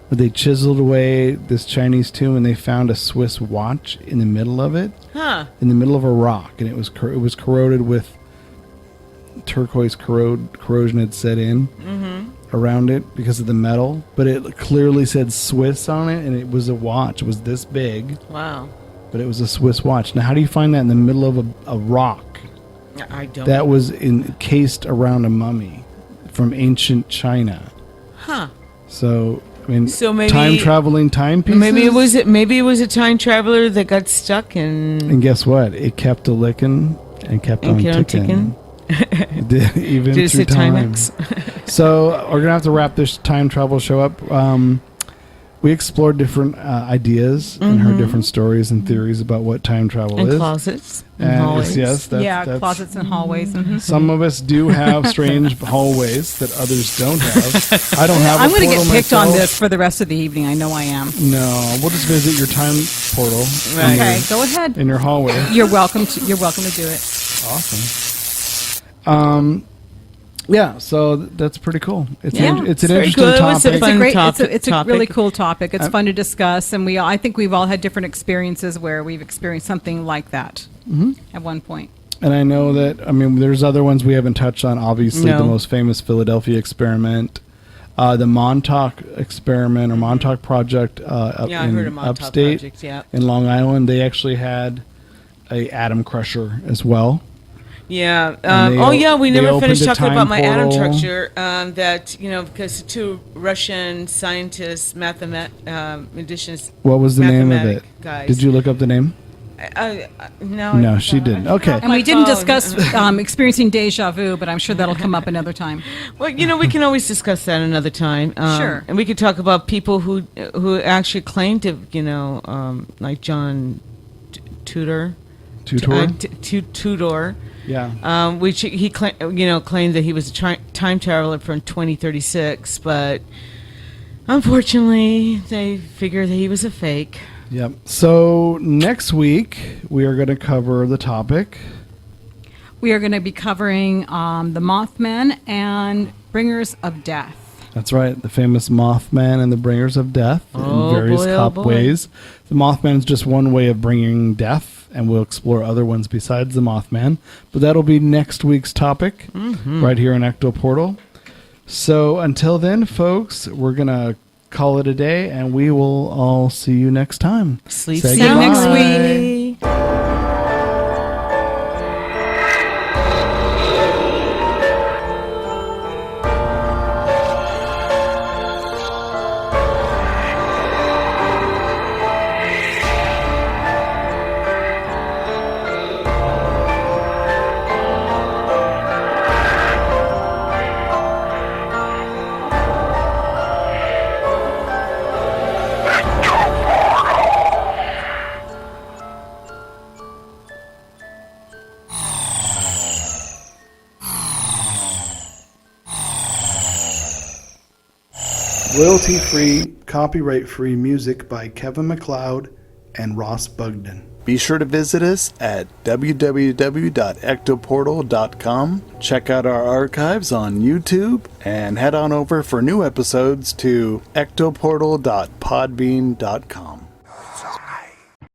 where they chiseled away this Chinese tomb, and they found a Swiss watch in the middle of it, Huh. in the middle of a rock, and it was corroded with turquoise corrosion had set in around it because of the metal, but it clearly said Swiss on it, and it was a watch. It was this big, Wow. but it was a Swiss watch. Now, how do you find that in the middle of a rock I don't. that was encased around a mummy from ancient China? Huh. So, I mean, So maybe- time traveling timepieces. Maybe it was a time traveler that got stuck And guess what? It kept a licking and kept on kept on ticking. Even Did it through say time. Timex? So we're gonna have to wrap this time travel show up. We explored different ideas and heard different stories and theories about what time travel And is. closets. And And hallways. yes, that's closets and hallways. Mhm. Some of us do have strange hallways that others don't have. I don't have. I'm going to get picked on myself. this for the rest of the evening. I know I am. No, we'll just visit your time portal. Right. Okay, go ahead. In your hallway. You're welcome to do it. Awesome. Yeah, so that's pretty cool. It's Yeah, it's an very interesting good. It was a topic. fun It's a really topic. cool topic. It's fun to discuss, and I think we've all had different experiences where we've experienced something like that at one point. And I know that, there's other ones we haven't touched on. Obviously, No. the most famous Philadelphia experiment, the Montauk experiment or Montauk project up Yeah, I in heard of Montauk upstate Project, yeah. in Long Island. They actually had a atom crusher as well. Yeah. And they We they never opened finished a talking time about my atom portal. structure. That because the two Russian scientists, mathematicians. What was the name of it? mathematic Guys. Did you look up the name? No. No, she didn't. Okay. And we didn't discuss experiencing deja vu, but I'm sure that'll come up another time. Well, we can always discuss that another time. Sure. And we could talk about people who actually claim to, like John Tudor. Tutor? Tudor. Yeah. Which he claimed that he was a time traveler from 2036, but unfortunately, they figure that he was a fake. Yep. So next week we are going to cover the topic. We are going to be covering the Mothman and Bringers of Death. That's right, the famous Mothman and the Bringers of Death Oh, in various boy, oh, boy. ways. The Mothman is just one way of bringing death, and we'll explore other ones besides the Mothman. But that'll be next week's topic right here in Ecto Portal. So until then, folks, we're going to call it a day, and we will all see you next time. Sleep Say sound next goodbye. week. Royalty-free, copyright-free music by Kevin MacLeod and Ross Bugden. Be sure to visit us at www.ectoportal.com. Check out our archives on YouTube and head on over for new episodes to ectoportal.podbean.com.